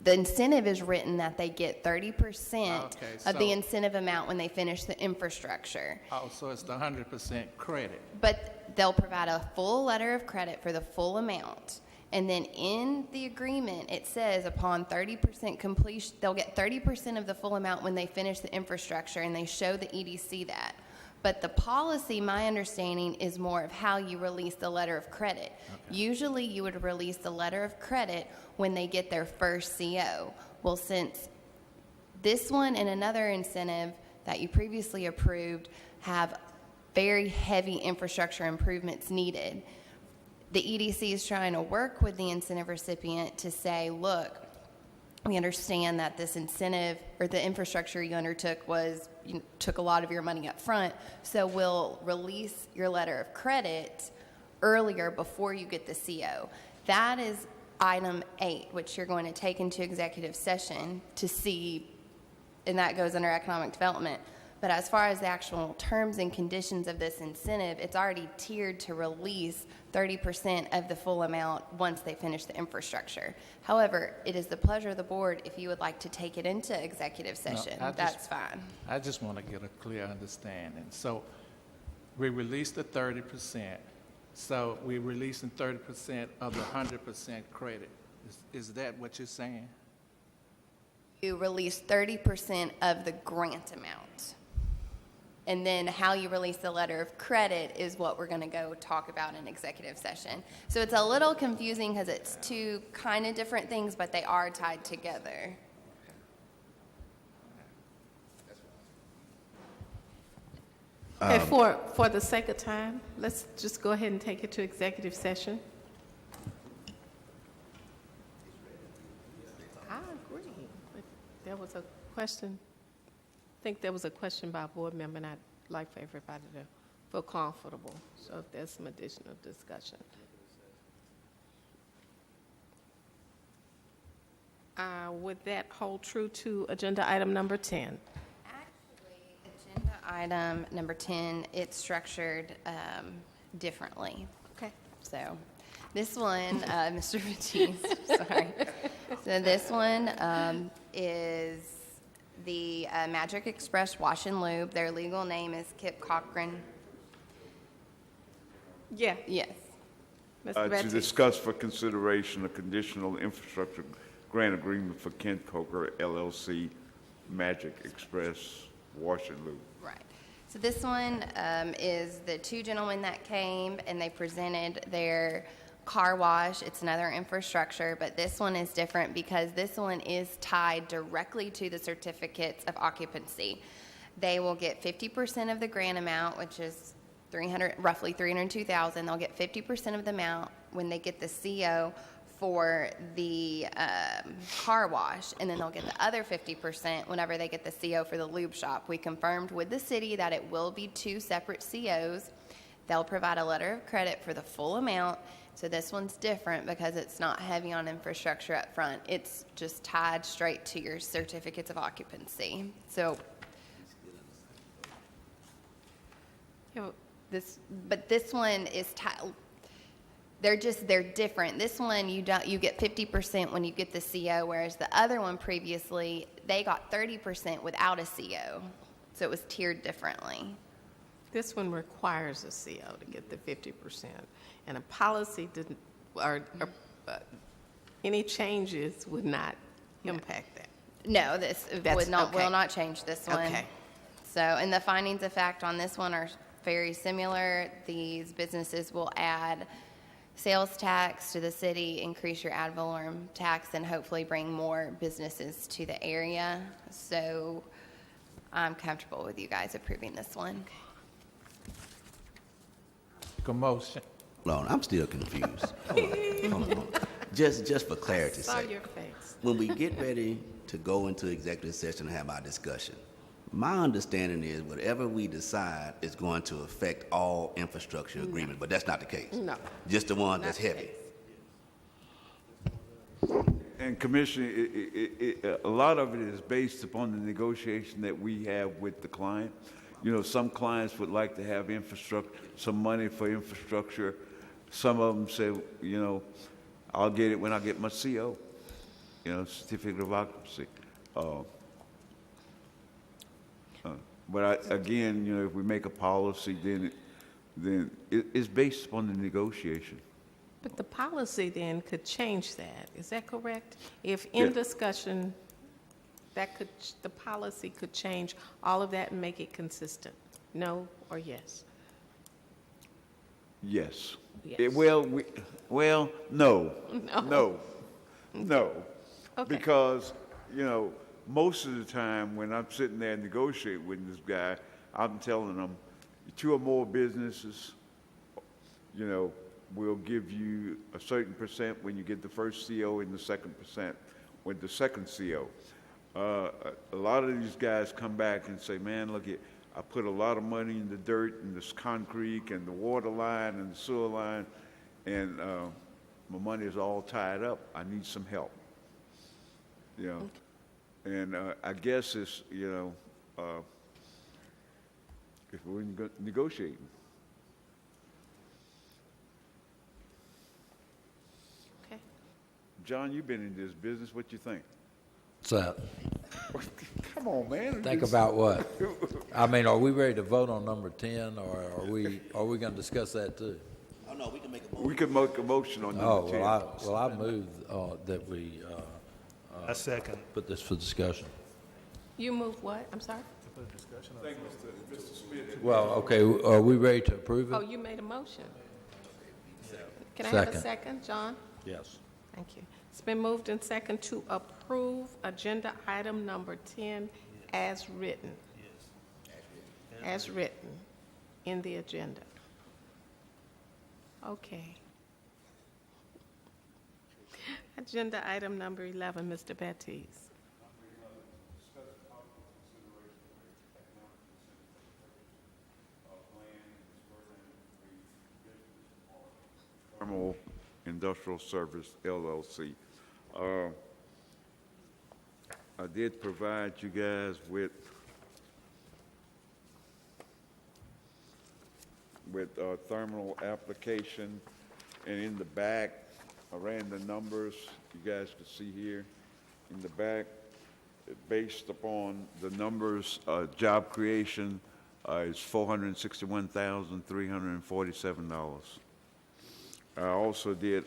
The incentive is written that they get 30% of the incentive amount when they finish the infrastructure. Oh, so it's the 100% credit. But they'll provide a full letter of credit for the full amount. And then in the agreement, it says upon 30% completion, they'll get 30% of the full amount when they finish the infrastructure, and they show the EDC that. But the policy, my understanding, is more of how you release the letter of credit. Okay. Usually you would release the letter of credit when they get their first CO. Well, since this one and another incentive that you previously approved have very heavy infrastructure improvements needed, the EDC is trying to work with the incentive recipient to say, look, we understand that this incentive or the infrastructure you undertook took a lot of your money up front, so we'll release your letter of credit earlier before you get the CO. That is item 8, which you're going to take into executive session to see, and that goes under economic development. But as far as the actual terms and conditions of this incentive, it's already tiered to release 30% of the full amount once they finish the infrastructure. However, it is the pleasure of the board if you would like to take it into executive session. That's fine. I just want to get a clear understanding. So we released the 30%. So we're releasing 30% of the 100% credit. Is that what you're saying? You release 30% of the grant amount. And then how you release the letter of credit is what we're going to go talk about in executive session. So it's a little confusing because it's two kind of different things, but they are tied together. Okay, for the sake of time, let's just go ahead and take it to executive session. I agree, but there was a question. I think there was a question by a board member, and I'd like for everybody to feel comfortable. So if there's some additional discussion. Would that hold true to agenda item number 10? Agenda item number 10, it's structured differently. Okay. So this one, Mr. Batiste, sorry. So this one is the Magic Express Wash and Lube. Their legal name is Kip Cochran. Yeah. Yes. Mr. To Batiste. discuss for consideration a conditional infrastructure grant agreement for Kent Coker LLC, Magic Express Wash and Lube. Right. So this one is the two gentlemen that came and they presented their car wash. It's another infrastructure, but this one is different because this one is tied directly to the certificates of occupancy. They will get 50% of the grant amount, which is roughly $302,000. They'll get 50% of the amount when they get the CO for the car wash, and then they'll get the other 50% whenever they get the CO for the lube shop. We confirmed with the city that it will be two separate COs. They'll provide a letter of credit for the full amount. So this one's different because it's not heavy on infrastructure up front. It's just tied straight to your certificates of occupancy. So this one is tied. They're different. This one you get 50% when you get the CO, whereas the other one previously they got 30% without a CO. So it was tiered differently. This one requires a CO to get the 50%, and a policy didn't, or any changes would not impact that. No, this will not change this one. Okay. So, and the findings of fact on this one are very similar. These businesses will add sales tax to the city, increase your ad valorem tax, and hopefully bring more businesses to the area. So I'm comfortable with you guys approving this one. Motion. Hold on, I'm still confused. Hold on. Just for clarity's Saw sake. your face. When we get ready to go into executive session and have our discussion, my understanding is whatever we decide is going to affect all infrastructure agreements, but that's not the case. No. Just the one Not that's the heavy. case. And Commissioner, a lot of it is based upon the negotiation that we have with the client. You know, some clients would like to have infrastructure, some money for infrastructure. Some of them say, you know, I'll get it when I get my CO, you know, certificate of occupancy. But again, you know, if we make a policy, then it's based upon the negotiation. But the policy then could change that. Is that correct? If in Yeah. discussion, the policy could change all of that and make it consistent? No or yes? Yes. Yes. Well, no. No. No. Okay. Because, you know, most of the time when I'm sitting there negotiating with this guy, I'm telling him, 2 or more businesses, you know, will give you a certain percent when you get the first CO and the second percent with the second CO. A lot of these guys come back and say, man, look, I put a lot of money in the dirt and this concrete and the water line and the sewer line, and my money is all tied up. I need some help. You know, and I guess it's, you know, if we're negotiating. Okay. John, you've been in this business. What you think? What's that? Come on, man. Think about what? I mean, are we ready to vote on number 10, or are we going to discuss that too? Oh, no, we can make a motion. We could make a motion on number 10. I move that we I second. put this for discussion. You move what? I'm sorry? Well, okay, are we ready to approve Oh, it? you made a motion. Can I have a Second. second, John? Yes. Thank you. It's been moved and second to approve agenda item number 10 as written. As written in the agenda. Okay. Agenda item number 11, Mr. Baptiste. Thermal Industrial Service, LLC. I did provide you guys with thermal application, and in the back, I ran the numbers, you guys can see here, in the back, based upon the numbers, job creation is $461,347. I also did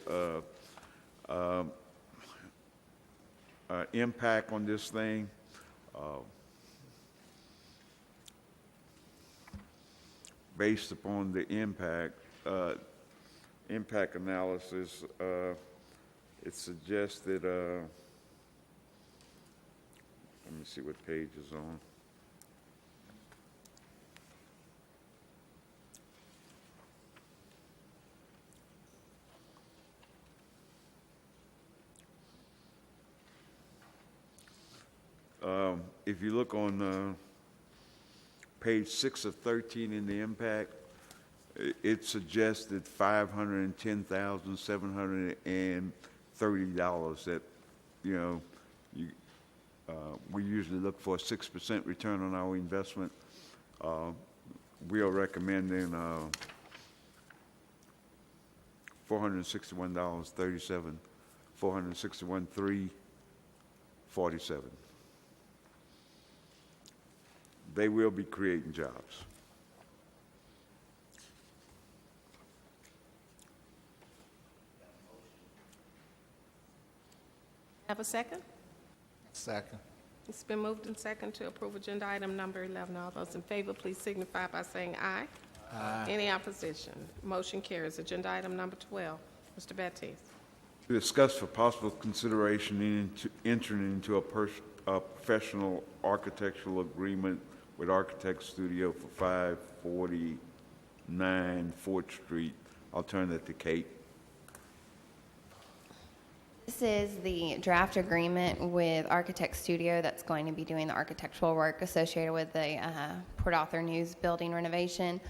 impact on this thing. Based upon the impact analysis, it suggested, let me see what page is on. If you look on page 6 of 13 in the impact, It suggested $510,730 that, you know, we usually look for a 6% return on our investment. We are recommending $461.37, $461,347. They will be creating jobs. Have a second? Second. It's been moved and second to approve agenda item number 11. All those in favor, please signify by saying aye. Aye. Any opposition? Motion carries. Agenda item number 12. Mr. Baptiste. To discuss for possible consideration entering into a professional architectural agreement with Architect Studio for 549 4th Street. I'll turn that to Kate. This is the draft agreement with Architect Studio that's going to be doing the architectural work associated with the Port Arthur News building renovation.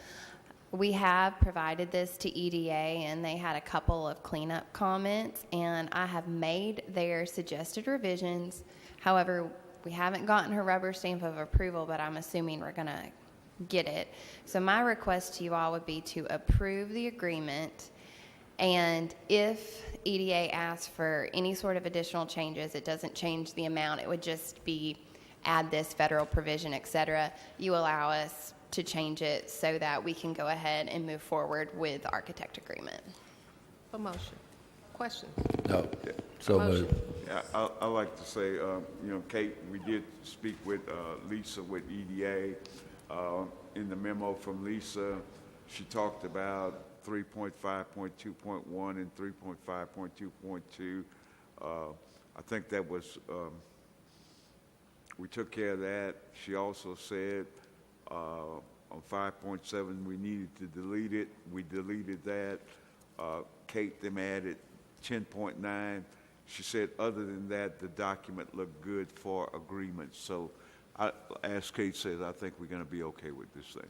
We have provided this to EDA, and they had a couple of cleanup comments, and I have made their suggested revisions. However, we haven't gotten her rubber stamp of approval, but I'm assuming we're going to get it. So my request to you all would be to approve the agreement, and if EDA asks for any sort of additional changes, it doesn't change the amount. It would just be add this federal provision, et cetera. You allow us to change it so that we can go ahead and move forward with the architect agreement. A motion. Question? No. So Motion. moved. Yeah, I like to say, you know, Kate, we did speak with Lisa with EDA. In the memo from Lisa, she talked about 3.5.2.1 and 3.5.2.2. I think that was, we took care of that. She also said on 5.7 we needed to delete it. We deleted that. Kate them added 10.9. She said other than that, the document looked good for agreement. So as Kate says, I think we're going to be okay with this thing.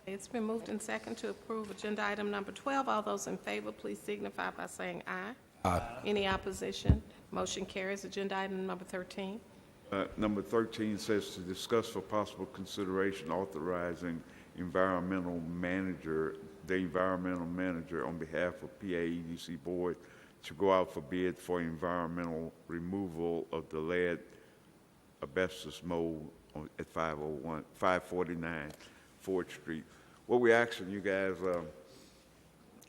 It's been moved and second to approve agenda item number 12. All those in favor, please signify by saying aye. Aye. Any opposition? Motion carries. Agenda item number 13. Number 13 says to discuss for possible consideration authorizing the environmental manager on behalf of PA EDC Board to go out for bid for environmental removal of the lead asbestos mold at 549 4th Street. What we're asking you guys,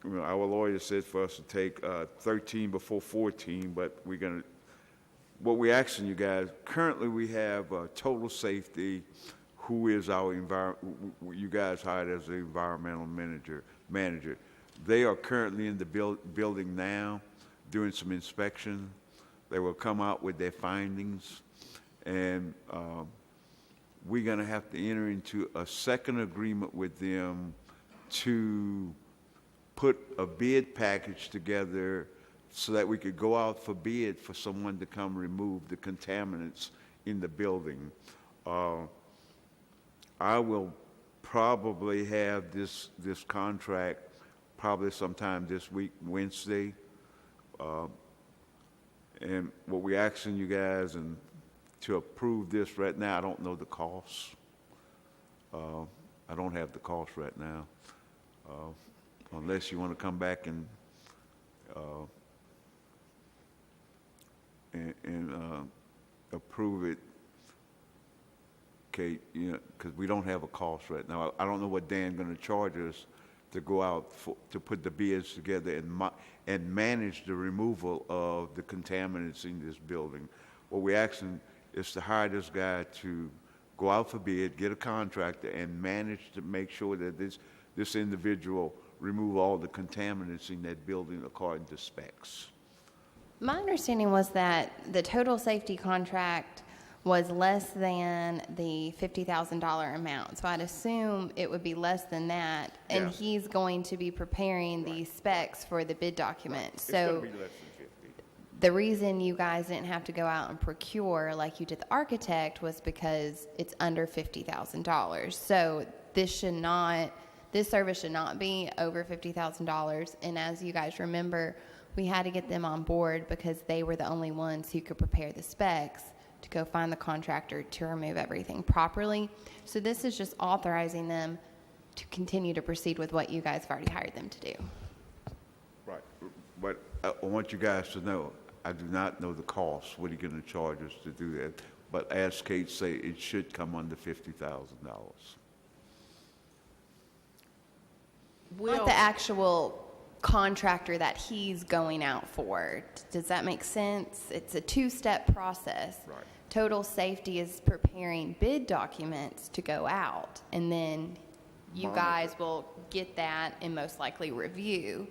you know, our lawyer said for us to take 13 before 14, but what we're asking you guys, currently we have Total Safety, who is you guys hired as the environmental manager. They are currently in the building now doing some inspection. They will come out with their findings, and we're going to have to enter into a second agreement with them to put a bid package together so that we could go out for bid for someone to come remove the contaminants in the building. I will probably have this contract probably sometime this week, Wednesday. And what we're asking you guys and to approve this right now, I don't know the costs. I don't have the cost right now. Unless you want to come back and approve it, Kate, you know, because we don't have a cost right now. I don't know what Dan's going to charge us to go out to put the bids together and manage the removal of the contaminants in this building. What we're asking is to hire this guy to go out for bid, get a contractor, and manage to make sure that this individual remove all the contaminants in that building according to specs. My understanding was that the total safety contract was less than the $50,000 amount. So I'd assume it would be less than that, and Yeah. he's going to be preparing the specs for the bid document. It's So going to be less than 50. The reason you guys didn't have to go out and procure like you did the architect was because it's under $50,000. So this service should not be over $50,000. And as you guys remember, we had to get them on board because they were the only ones who could prepare the specs to go find the contractor to remove everything properly. So this is just authorizing them to continue to proceed with what you guys have already hired them to do. Right, but I want you guys to know, I do not know the cost, what are you going to charge us to do that? But as Kate say, it should come under $50,000. Not the actual contractor that he's going out for. Does that make sense? It's a two-step process. Right. Total Safety is preparing bid documents to go out, and then you Monitor. guys will get that and most likely review.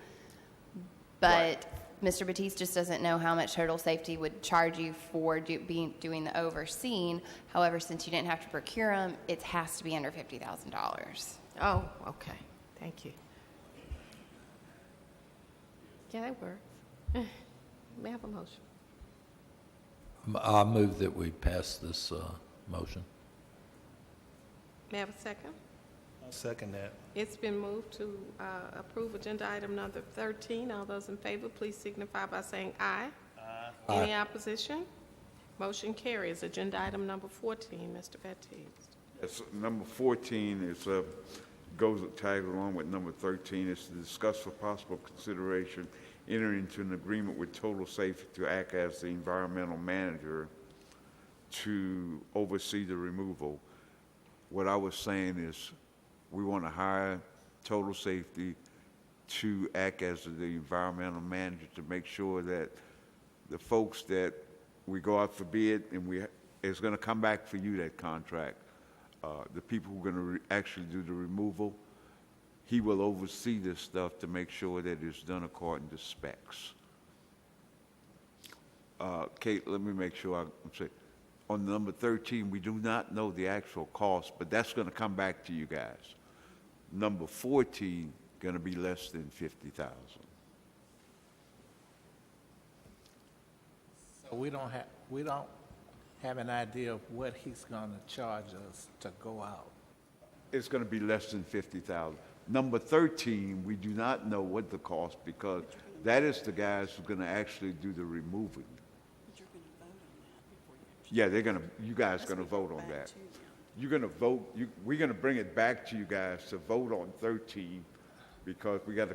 But Right. Mr. Batiste just doesn't know how much Total Safety would charge you for doing the overseeing. However, since you didn't have to procure them, it has to be under $50,000. Oh, okay, thank you. Yeah, that works. May I have a motion? I move that we pass this motion. May I have a second? I'll second that. It's been moved to approve agenda item number 13. All those in favor, please signify by saying aye. Aye. Any opposition? Motion carries. Agenda item number 14, Mr. Baptiste. Yes, number 14 is, tagged along with number 13, is to discuss for possible consideration enter into an agreement with Total Safety to act as the environmental manager to oversee the removal. What I was saying is we want to hire Total Safety to act as the environmental manager to make sure that the folks that we go out for bid, and it's going to come back for you, that contract. The people who are going to actually do the removal, he will oversee this stuff to make sure that it's done according to specs. Kate, let me make sure I'm saying. On number 13, we do not know the actual cost, but that's going to come back to you guys. Number 14, going to be less than 50,000. So we don't have an idea of what he's going to charge us to go out. It's going to be less than 50,000. Number 13, we do not know what the cost, because that is the guys who are going to actually do the removing. But you're going to vote on that before you actually. Yeah, you guys are going to vote on that. You're going to vote, we're going to bring it back to you guys to vote on 13, because we got to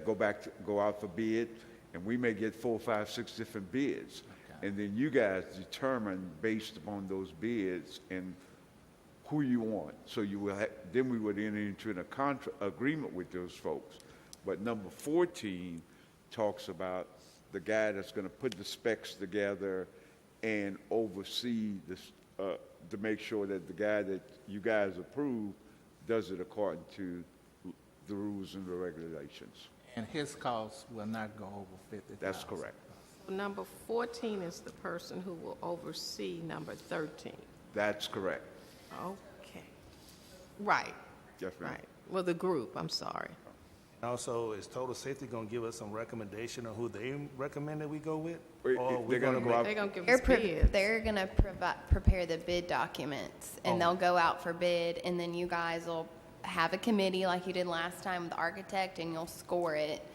go out for bid, and we may get 4, 5, 6 different bids. Okay. And then you guys determine based upon those bids and who you want. So then we would enter into an agreement with those folks. But number 14 talks about the guy that's going to put the specs together and oversee this, to make sure that the guy that you guys approve does it according to the rules and the regulations. And his costs will not go over 50,000. That's correct. Number 14 is the person who will oversee number 13. That's correct. Okay. Right, Yes, ma'am. right. Well, the group, I'm sorry. Also, is Total Safety going to give us some recommendation on who they recommend that we go with? Wait, Or they're gonna go out- They're going to give us bids. They're going to prepare the bid documents, and they'll go out for bid, and then you guys will have a committee like you did last time with the architect, and you'll score it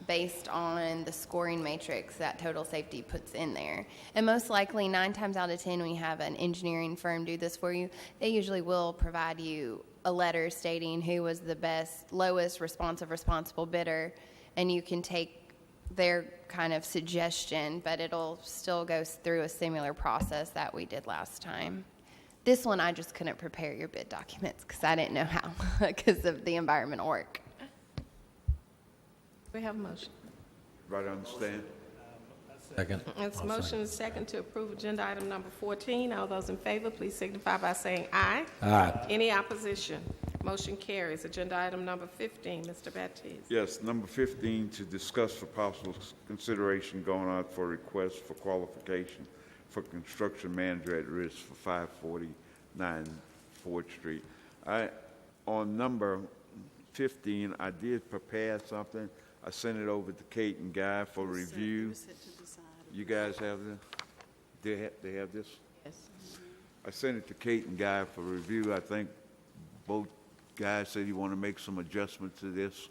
based on the scoring matrix that Total Safety puts in there. And most likely, 9 times out of 10, when you have an engineering firm do this for you, they usually will provide you a letter stating who was the best, lowest responsible bidder, and you can take their kind of suggestion, but it'll still go through a similar process that we did last time. This one, I just couldn't prepare your bid documents because I didn't know how, because of the environmental work. We have a motion. Everybody understand? Second. It's motion and second to approve agenda item number 14. All those in favor, please signify by saying aye. Aye. Any opposition? Motion carries. Agenda item number 15, Mr. Baptiste. Yes, number 15, to discuss for possible consideration going out for request for qualification for construction manager at risk for 549 Ford Street. On number 15, I did prepare something. I sent it over to Kate and Guy for review. you guys have this? They have this? Yes. I sent it to Kate and Guy for review. I think both guys said you want to make some adjustments to this,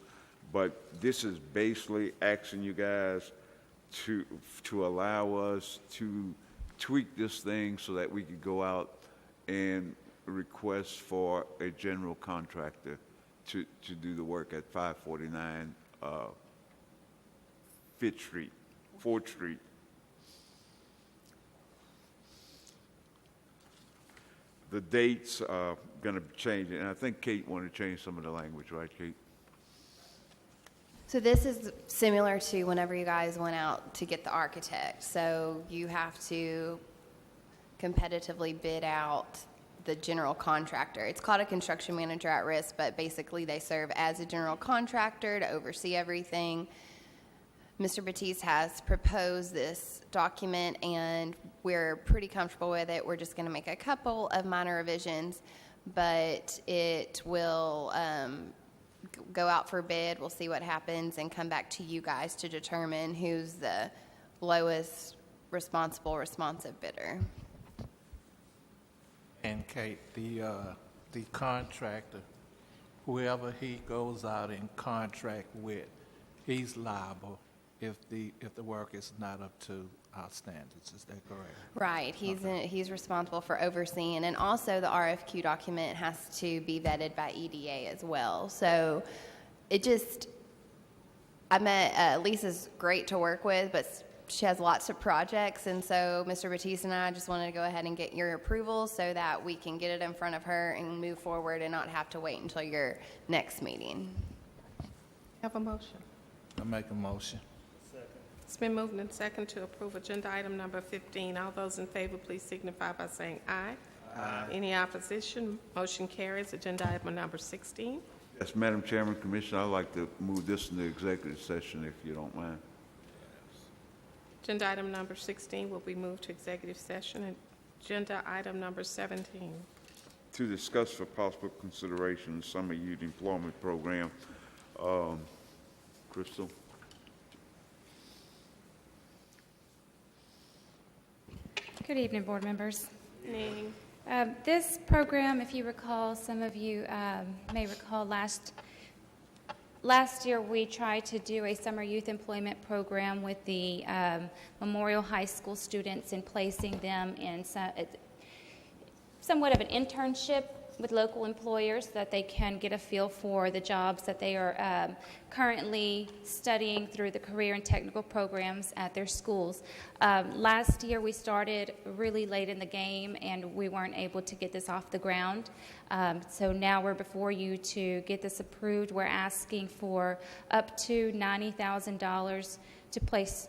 but this is basically asking you guys to allow us to tweak this thing so that we could go out and request for a general contractor to do the work at 549 4th Street. The dates are going to change, and I think Kate wanted to change some of the language, right, Kate? So this is similar to whenever you guys went out to get the architect. So you have to competitively bid out the general contractor. It's called a construction manager at risk, but basically they serve as a general contractor to oversee everything. Mr. Batiste has proposed this document, and we're pretty comfortable with it. We're just going to make a couple of minor revisions, but it will go out for bid. We'll see what happens and come back to you guys to determine who's the lowest responsive bidder. And Kate, the contractor, whoever he goes out in contract with, he's liable if the work is not up to our standards. Is that correct? Right. He's responsible for overseeing, and also the RFQ document has to be vetted by EDA as well. So I met Lisa's great to work with, but she has lots of projects, and so Mr. Batiste and I just wanted to go ahead and get your approval so that we can get it in front of her and move forward and not have to wait until your next meeting. Have a motion. I make a motion. It's been moved and second to approve agenda item number 15. All those in favor, please signify by saying aye. Aye. Any opposition? Motion carries. Agenda item number 16. Yes, Madam Chairman, Commissioner, I'd like to move this into executive session if you don't mind. Agenda item number 16 will be moved to executive session. Agenda item number 17. To discuss for possible consideration the summer youth employment program. Crystal? Good evening, board members. Evening. This program, if you recall, some of you may recall last year we tried to do a summer youth employment program with the Memorial High School students and placing them in somewhat of an internship with local employers so that they can get a feel for the jobs that they are currently studying through the career and technical programs at their schools. Last year we started really late in the game and we weren't able to get this off the ground. So now we're before you to get this approved. We're asking for up to $90,000 to place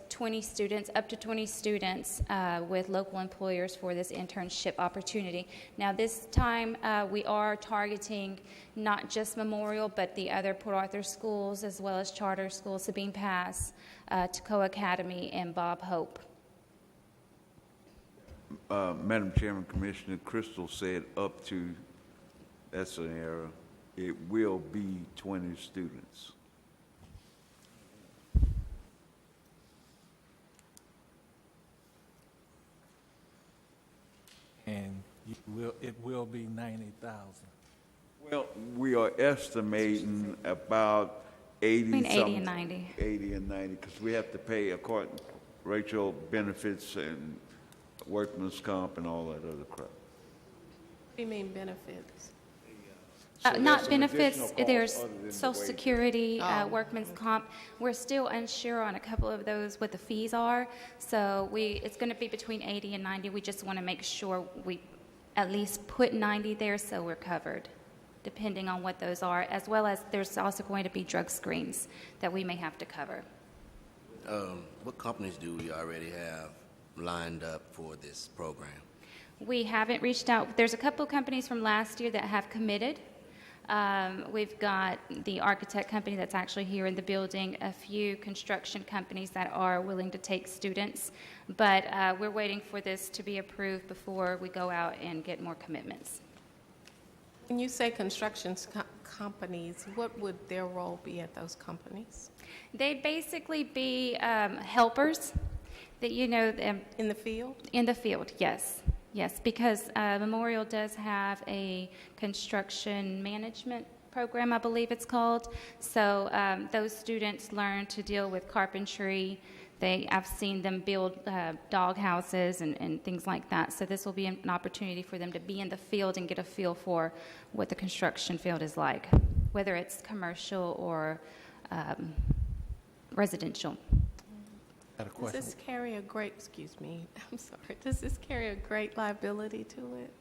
up to 20 students with local employers for this internship opportunity. Now this time we are targeting not just Memorial, but the other Port Arthur schools as well as charter schools, Sabine Pass, Toccoa Academy, and Bob Hope. Madam Chairman, Commissioner, Crystal said up to, that's an error. It will be 20 students. And it will be 90,000. Well, we are estimating about 80 Between 80 something. and 90. 80 and 90, because we have to pay, according, Rachel, benefits and workman's comp and all that other crap. What do you mean benefits? So there's Not some benefits, additional costs there's other than the Social wages. Security, workman's comp. We're still unsure on a couple of those what the fees are. So it's going to be between 80 and 90. We just want to make sure we at least put 90 there so we're covered, depending on what those are, as well as there's also going to be drug screens that we may have to cover. What companies do we already have lined up for this program? We haven't reached out. There's a couple of companies from last year that have committed. We've got the architect company that's actually here in the building, a few construction companies that are willing to take students, but we're waiting for this to be approved before we go out and get more commitments. When you say construction companies, what would their role be at those companies? They'd basically be helpers. In the field? In the field, yes. Yes, because Memorial does have a construction management program, I believe it's called. So those students learn to deal with carpentry. I've seen them build dog houses and things like that. So this will be an opportunity for them to be in the field and get a feel for what the construction field is like, whether it's commercial or residential. Got a Does question? this carry a great, excuse me, I'm sorry, does this carry a great liability to it?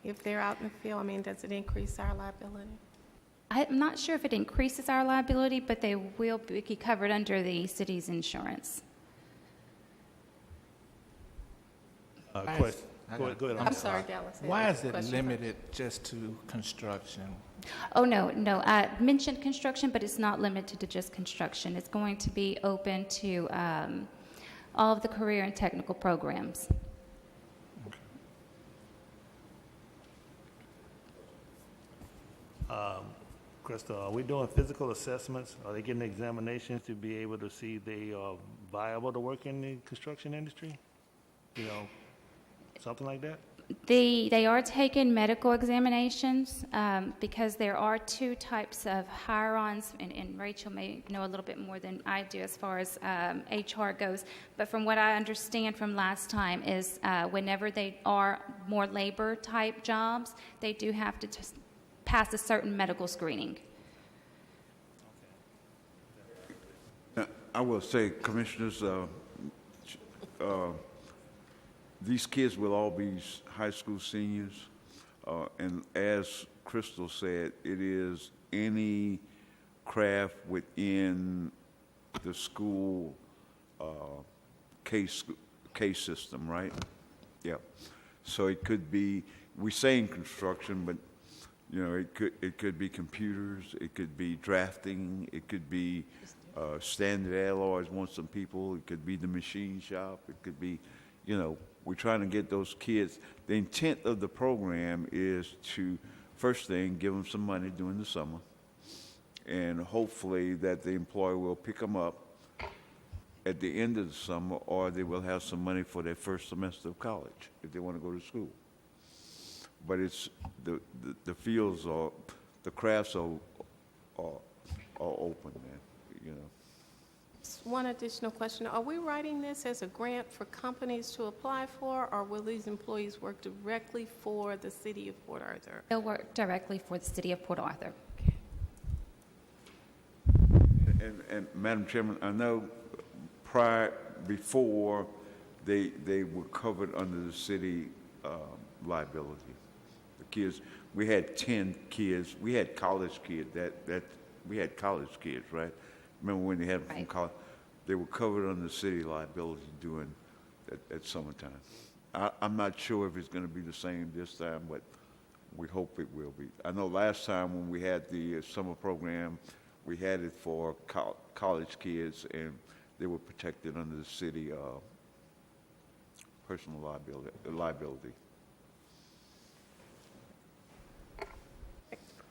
If they're out in the field, I mean, does it increase our liability? I'm not sure if it increases our liability, but they will be covered under the city's insurance. Question. Go ahead. I'm sorry, Dallas. Why is it Question limited just to construction? Oh, no. I mentioned construction, but it's not limited to just construction. It's going to be open to all of the career and technical programs. Crystal, are we doing physical assessments? Are they getting examinations to be able to see they are viable to work in the construction industry? Something like that? They are taking medical examinations because there are two types of hire-ons, and Rachel may know a little bit more than I do as far as HR goes. But from what I understand from last time is whenever they are more labor-type jobs, they do have to just pass a certain medical screening. I will say, Commissioners, these kids will all be high school seniors, and as Crystal said, it is any craft within the school case system, right? Yeah. So it could be, we're saying construction, but it could be computers, it could be drafting, it could be Standard Alloys wants some people, it could be the machine shop, it could be, we're trying to get those kids. The intent of the program is to, first thing, give them some money during the summer, and hopefully that the employer will pick them up at the end of the summer, or they will have some money for their first semester of college if they want to go to school. But it's the fields are, the crafts are open, man. Just one additional question. Are we writing this as a grant for companies to apply for, or will these employees work directly for the city of Port Arthur? They'll work directly for the city of Port Arthur. And Madam Chairman, I know before they were covered under the city liability. The kids, we had 10 kids. We had college kids. We had college kids, right? Remember when they had them from college? They were covered under city liability during at summertime. I'm not sure if it's going to be the same this time, but we hope it will be. I know last time when we had the summer program, we had it for college kids, and they were protected under the city personal liability.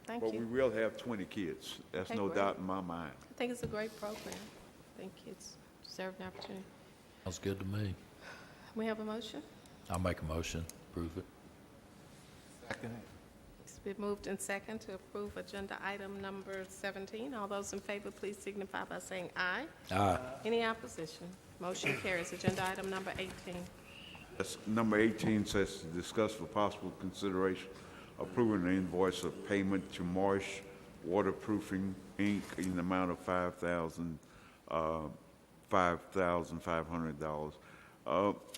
Thank But you. we will have 20 kids. That's Okay, no great. doubt in my mind. I think it's a great program. I think kids deserve an opportunity. Sounds good to me. We have a motion? I'll make a motion, approve it. Second. It's been moved and second to approve agenda item number 17. All those in favor, please signify by saying aye. Aye. Any opposition? Motion carries. Agenda item number 18. That's number 18 says to discuss for possible consideration approving an invoice of payment to Marsh Waterproofing, Inc. in the amount of $5,500.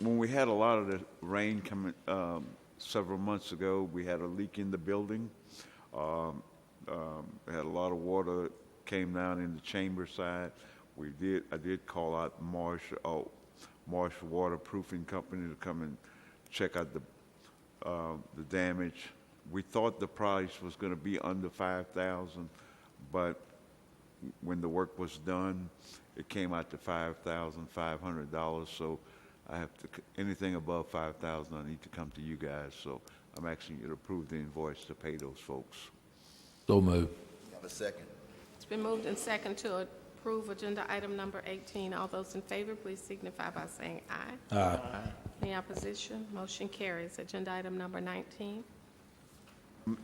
When we had a lot of the rain coming several months ago, we had a leak in the building. Had a lot of water came down in the chamber side. I did call out Marsh Waterproofing Company to come and check out the damage. We thought the price was going to be under $5,000, but when the work was done, it came out to $5,500. So I have to, anything above $5,000, I need to come to you guys. So I'm asking you to approve the invoice to pay those folks. So move. Have a second. It's been moved and second to approve agenda item number 18. All those in favor, please signify by saying aye. Aye. Any opposition? Motion carries. Agenda item number 19.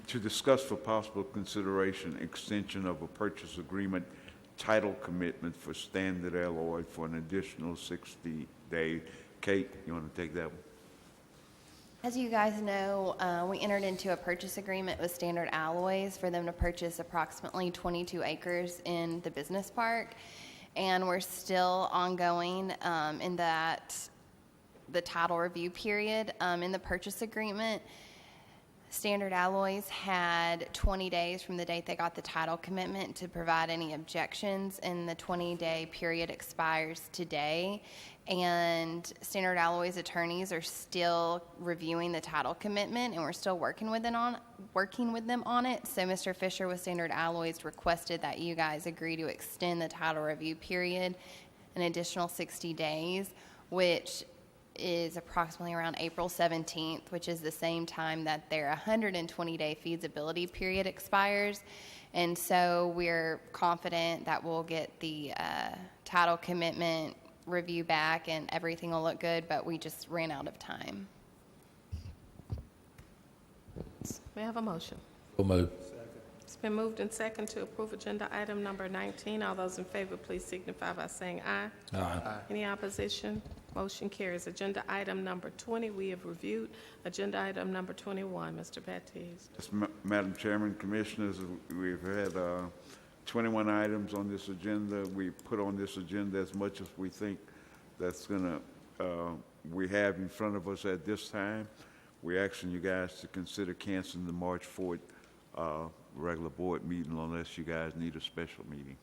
To discuss for possible consideration extension of a purchase agreement title commitment for Standard Alloy for an additional 60-day. Kate, you want to take that one? As you guys know, we entered into a purchase agreement with Standard Alloys for them to purchase approximately 22 acres in the business park. And we're still ongoing in the title review period. In the purchase agreement, Standard Alloys had 20 days from the date they got the title commitment to provide any objections, and the 20-day period expires today. And Standard Alloys attorneys are still reviewing the title commitment, and we're still working with them on it. So Mr. Fisher with Standard Alloys requested that you guys agree to extend the title review period an additional 60 days, which is approximately around April 17th, which is the same time that their 120-day feasibility period expires. And so we're confident that we'll get the title commitment review back and everything will look good, but we just ran out of time. May I have a motion? So moved. It's been moved and second to approve agenda item number 19. All those in favor, please signify by saying aye. Aye. Any opposition? Motion carries. Agenda item number 20, we have reviewed. Agenda item number 21, Mr. Baptiste. Yes, Madam Chairman, Commissioners, we've had 21 items on this agenda. We put on this agenda as much as we think that's we have in front of us at this time. We're asking you guys to consider canceling the March 4th regular board meeting unless you guys need a special meeting.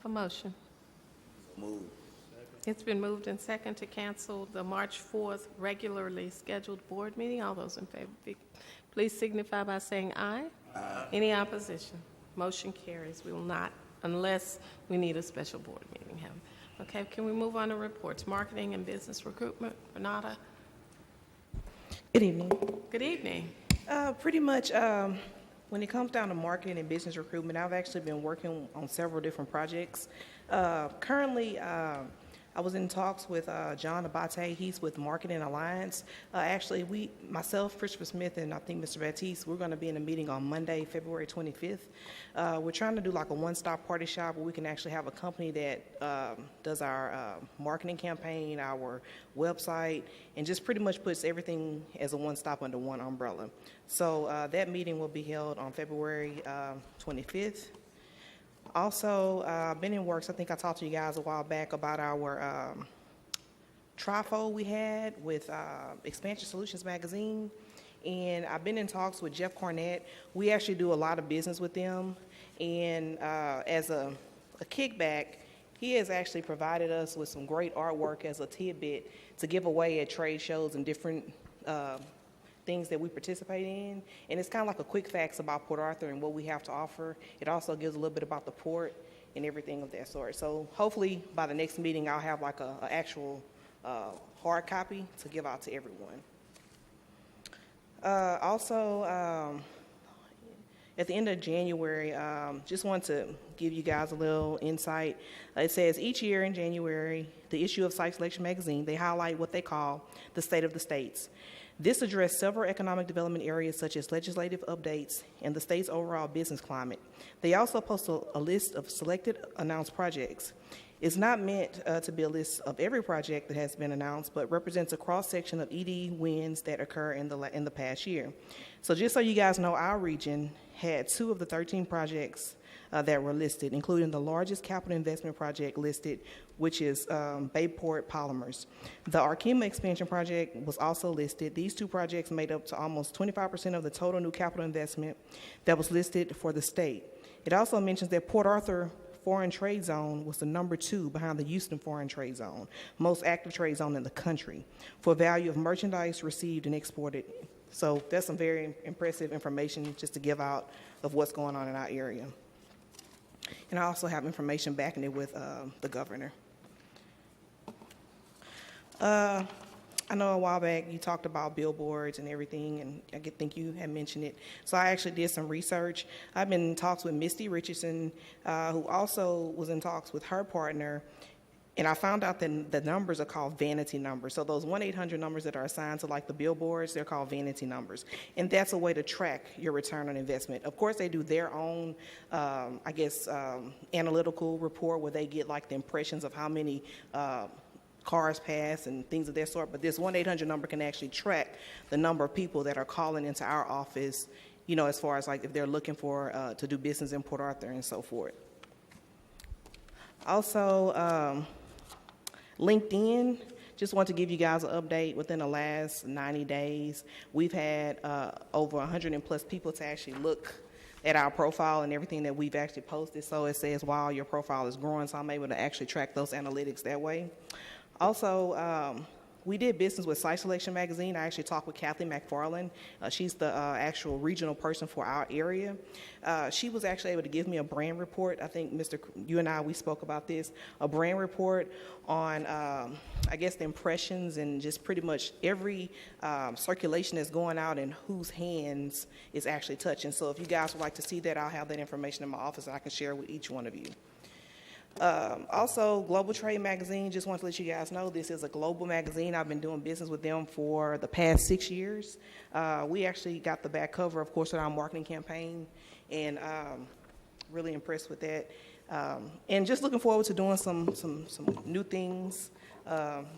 A motion. Move. It's been moved and second to cancel the March 4th regularly scheduled board meeting. All those in favor, please signify by saying aye. Aye. Any opposition? Motion carries. We will not, unless we need a special board meeting. Okay, can we move on to reports? Marketing and business recruitment. Renata? Good evening. Good evening. Pretty much, when it comes down to marketing and business recruitment, I've actually been working on several different projects. Currently, I was in talks with John Abate. He's with Marketing Alliance. Actually, myself, Christopher Smith, and I think Mr. Baptiste, we're going to be in a meeting on Monday, February 25th. We're trying to do like a one-stop party shop where we can actually have a company that does our marketing campaign, our website, and just pretty much puts everything as a one-stop under one umbrella. So that meeting will be held on February 25th. Also, been in works. I think I talked to you guys a while back about our trifold we had with Expansion Solutions Magazine. And I've been in talks with Jeff Cornett. We actually do a lot of business with them. And as a kickback, he has actually provided us with some great artwork as a tidbit to give away at trade shows and different things that we participate in. And it's kind of like a quick facts about Port Arthur and what we have to offer. It also gives a little bit about the port and everything of that sort. So hopefully by the next meeting, I'll have like an actual hard copy to give out to everyone. Also, at the end of January, just want to give you guys a little insight. It says each year in January, the issue of Site Selection Magazine, they highlight what they call the state of the states. This addressed several economic development areas such as legislative updates and the state's overall business climate. They also post a list of selected announced projects. It's not meant to be a list of every project that has been announced, but represents a cross-section of ED wins that occur in the past year. So just so you guys know, our region had 2 of the 13 projects that were listed, including the largest capital investment project listed, which is Bayport Polymers. The Arkema expansion project was also listed. These 2 projects made up to almost 25% of the total new capital investment that was listed for the state. It also mentions that Port Arthur Foreign Trade Zone was the number 2 behind the Houston Foreign Trade Zone, most active trade zone in the country, for value of merchandise received and exported. So that's some very impressive information just to give out of what's going on in our area. And I also have information backing it with the governor. I know a while back you talked about billboards and everything, and think you had mentioned it. So I actually did some research. I've been in talks with Misty Richardson, who also was in talks with her partner, and I found out that the numbers are called vanity numbers. So those 1-800 numbers that are assigned to like the billboards, they're called vanity numbers. And that's a way to track your return on investment. Of course, they do their own, analytical report where they get like the impressions of how many cars pass and things of that sort. But this 1-800 number can actually track the number of people that are calling into our office, you know, as far as like if they're looking for to do business in Port Arthur and so forth. Also, LinkedIn, just want to give you guys an update. Within the last 90 days, we've had over 100 and plus people to actually look at our profile and everything that we've actually posted. So it says, wow, your profile is growing, so I'm able to actually track those analytics that way. Also, we did business with Site Selection Magazine. I actually talked with Kathleen McFarland. She's the actual regional person for our area. She was actually able to give me a brand report. I think, you and I, we spoke about this, a brand report on, I guess, the impressions and just pretty much every circulation that's going out and whose hands is actually touching. So if you guys would like to see that, I'll have that information in my office and I can share with each one of you. Also, Global Trade Magazine, just want to let you guys know this is a global magazine. I've been doing business with them for the past 6 years. We actually got the back cover, of course, with our marketing campaign, and really impressed with that. And just looking forward to doing some new things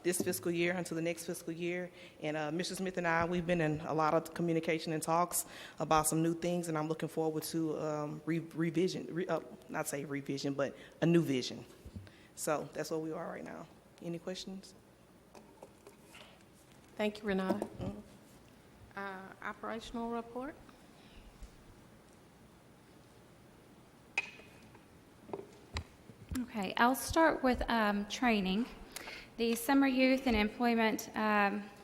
this fiscal year until the next fiscal year. And Mr. Smith and I, we've been in a lot of communication and talks about some new things, and I'm looking forward to not say revision, but a new vision. So that's where we are right now. Any questions? Thank you, Renata. Operational report? Okay, I'll start with training. The Summer Youth and Employment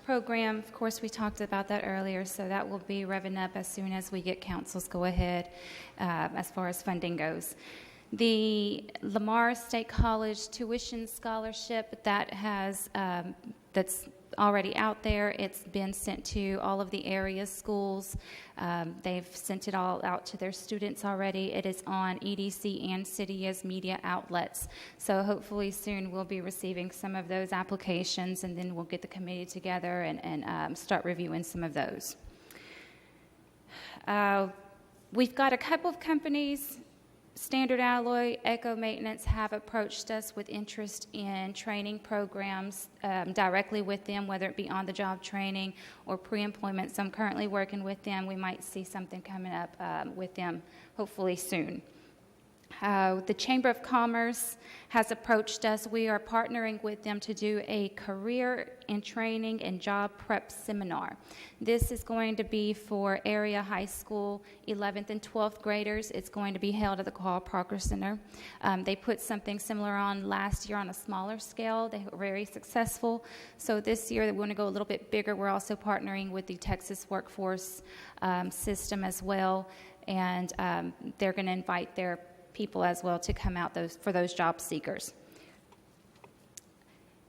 Program, of course, we talked about that earlier, so that will be revving up as soon as we get council's go-ahead as far as funding goes. The Lamar State College tuition scholarship that that's already out there. It's been sent to all of the area schools. They've sent it all out to their students already. It is on EDC and Cydia's media outlets. So hopefully soon we'll be receiving some of those applications, and then we'll get the committee together and start reviewing some of those. We've got a couple of companies. Standard Alloy, Echo Maintenance have approached us with interest in training programs directly with them, whether it be on-the-job training or pre-employment. So I'm currently working with them. We might see something coming up with them hopefully soon. The Chamber of Commerce has approached us. We are partnering with them to do a career in training and job prep seminar. This is going to be for area high school 11th and 12th graders. It's going to be held at the Carl Parker Center. They put something similar on last year on a smaller scale. They were very successful. So this year they want to go a little bit bigger. We're also partnering with the Texas Workforce System as well, and they're going to invite their people as well to come out for those job seekers.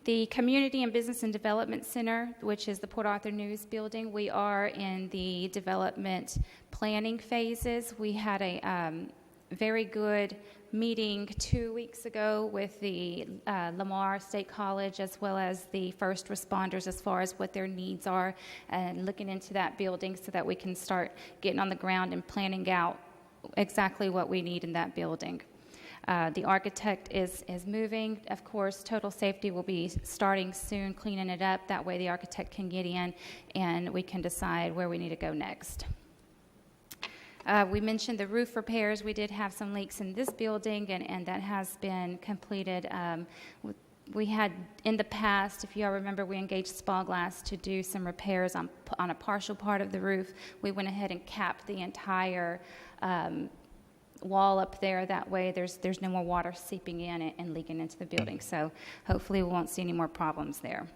The Community and Business and Development Center, which is the Port Arthur News Building, we are in the development planning phases. We had a very good meeting 2 weeks ago with the Lamar State College as well as the first responders as far as what their needs are, and looking into that building so that we can start getting on the ground and planning out exactly what we need in that building. The architect is moving. Of course, Total Safety will be starting soon, cleaning it up. That way the architect can get in and we can decide where we need to go next. We mentioned the roof repairs. We did have some leaks in this building, and that has been completed. We had, in the past, if you all remember, we engaged Spa Glass to do some repairs on a partial part of the roof. We went ahead and capped the entire wall up there. That way there's no more water seeping in and leaking into the building. So hopefully we won't see any more problems there.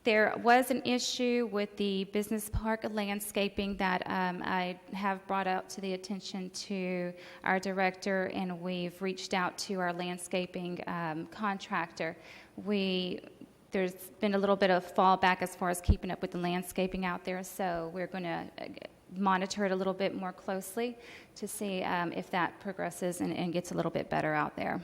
There was an issue with the business park landscaping that I have brought out to the attention to our director, and we've reached out to our landscaping contractor. there's been a little bit of fallback as far as keeping up with the landscaping out there, so we're going to monitor it a little bit more closely to see if that progresses and gets a little bit better out there.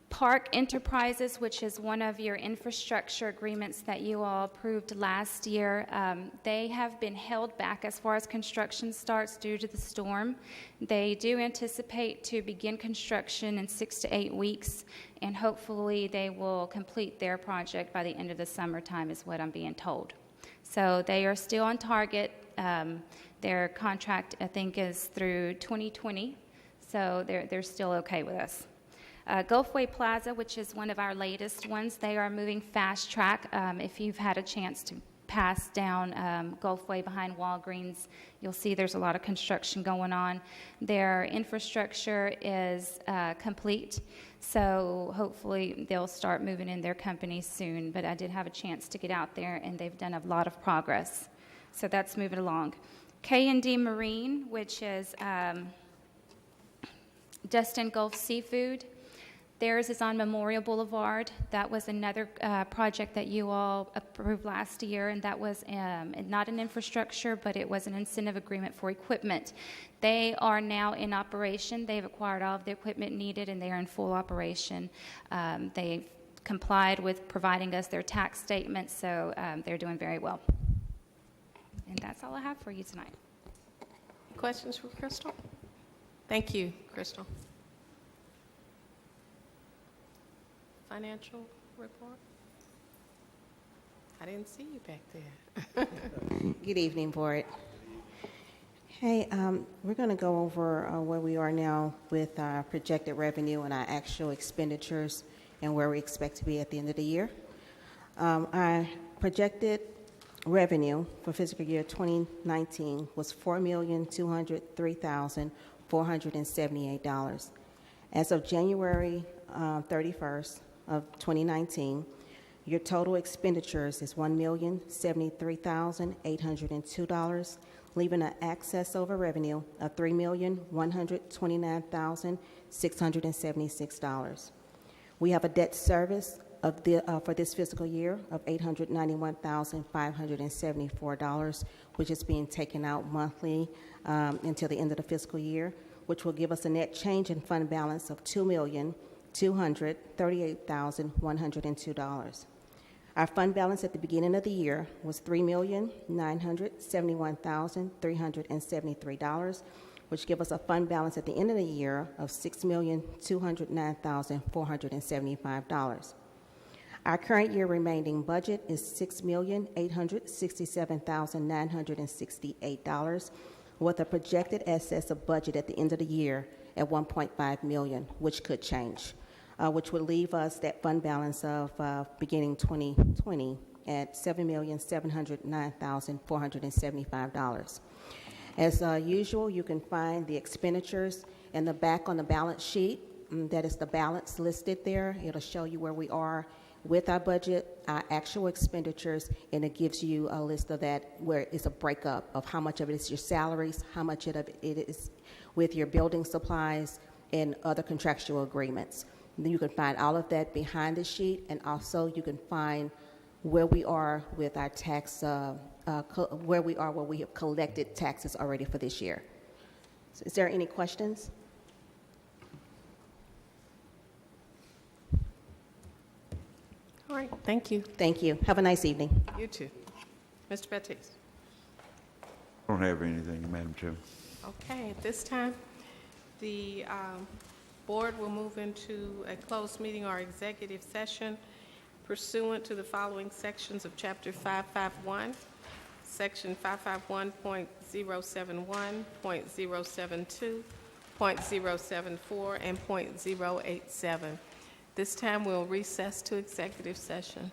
Park Enterprises, which is one of your infrastructure agreements that you all approved last year, they have been held back as far as construction starts due to the storm. They do anticipate to begin construction in 6 to 8 weeks, and hopefully they will complete their project by the end of the summertime is what I'm being told. So they are still on target. Their contract, I think, is through 2020, so they're still okay with us. Gulfway Plaza, which is one of our latest ones, they are moving fast track. If you've had a chance to pass down Gulfway behind Walgreens, you'll see there's a lot of construction going on. Their infrastructure is complete, so hopefully they'll start moving in their company soon. But I did have a chance to get out there, and they've done a lot of progress. So that's moving along. K&D Marine, which is Destin Gulf Seafood. Theirs is on Memorial Boulevard. That was another project that you all approved last year, and that was not an infrastructure, but it was an incentive agreement for equipment. They are now in operation. They've acquired all of the equipment needed, and they are in full operation. They've complied with providing us their tax statements, so they're doing very well. And that's all I have for you tonight. Questions for Crystal? Thank you, Crystal. Financial report? I didn't see you back there. Good evening, Board. Hey, we're going to go over where we are now with our projected revenue and our actual expenditures and where we expect to be at the end of the year. Our projected revenue for fiscal year 2019 was $4,203,478. As of January 31st of 2019, your total expenditures is $1,073,802, leaving an excess over revenue of $3,129,676. We have a debt service for this fiscal year of $891,574, which is being taken out monthly until the end of the fiscal year, which will give us a net change in fund balance of $2,238,102. Our fund balance at the beginning of the year was $3,971,373, which gives us a fund balance at the end of the year of $6,209,475. Our current year remaining budget is $6,867,968, with a projected excess of budget at the end of the year at $1.5 million, which could change, which would leave us that fund balance of beginning 2020 at $7,709,475. As usual, you can find the expenditures in the back on the balance sheet. That is the balance listed there. It'll show you where we are with our budget, our actual expenditures, and it gives you a list of that where it's a breakup of how much of it is your salaries, how much of it is with your building supplies and other contractual agreements. And then you can find all of that behind the sheet, and also you can find where we are with our tax, where we have collected taxes already for this year. So is there any questions? All right, thank you. Thank you. Have a nice evening. You too. Mr. Baptiste. I don't have anything, Madam Chair. Okay, at this time, the board will move into a closed meeting or executive session pursuant to the following sections of Chapter 551, Section 551.071, .072, .074, and .087. This time, we'll recess to executive session.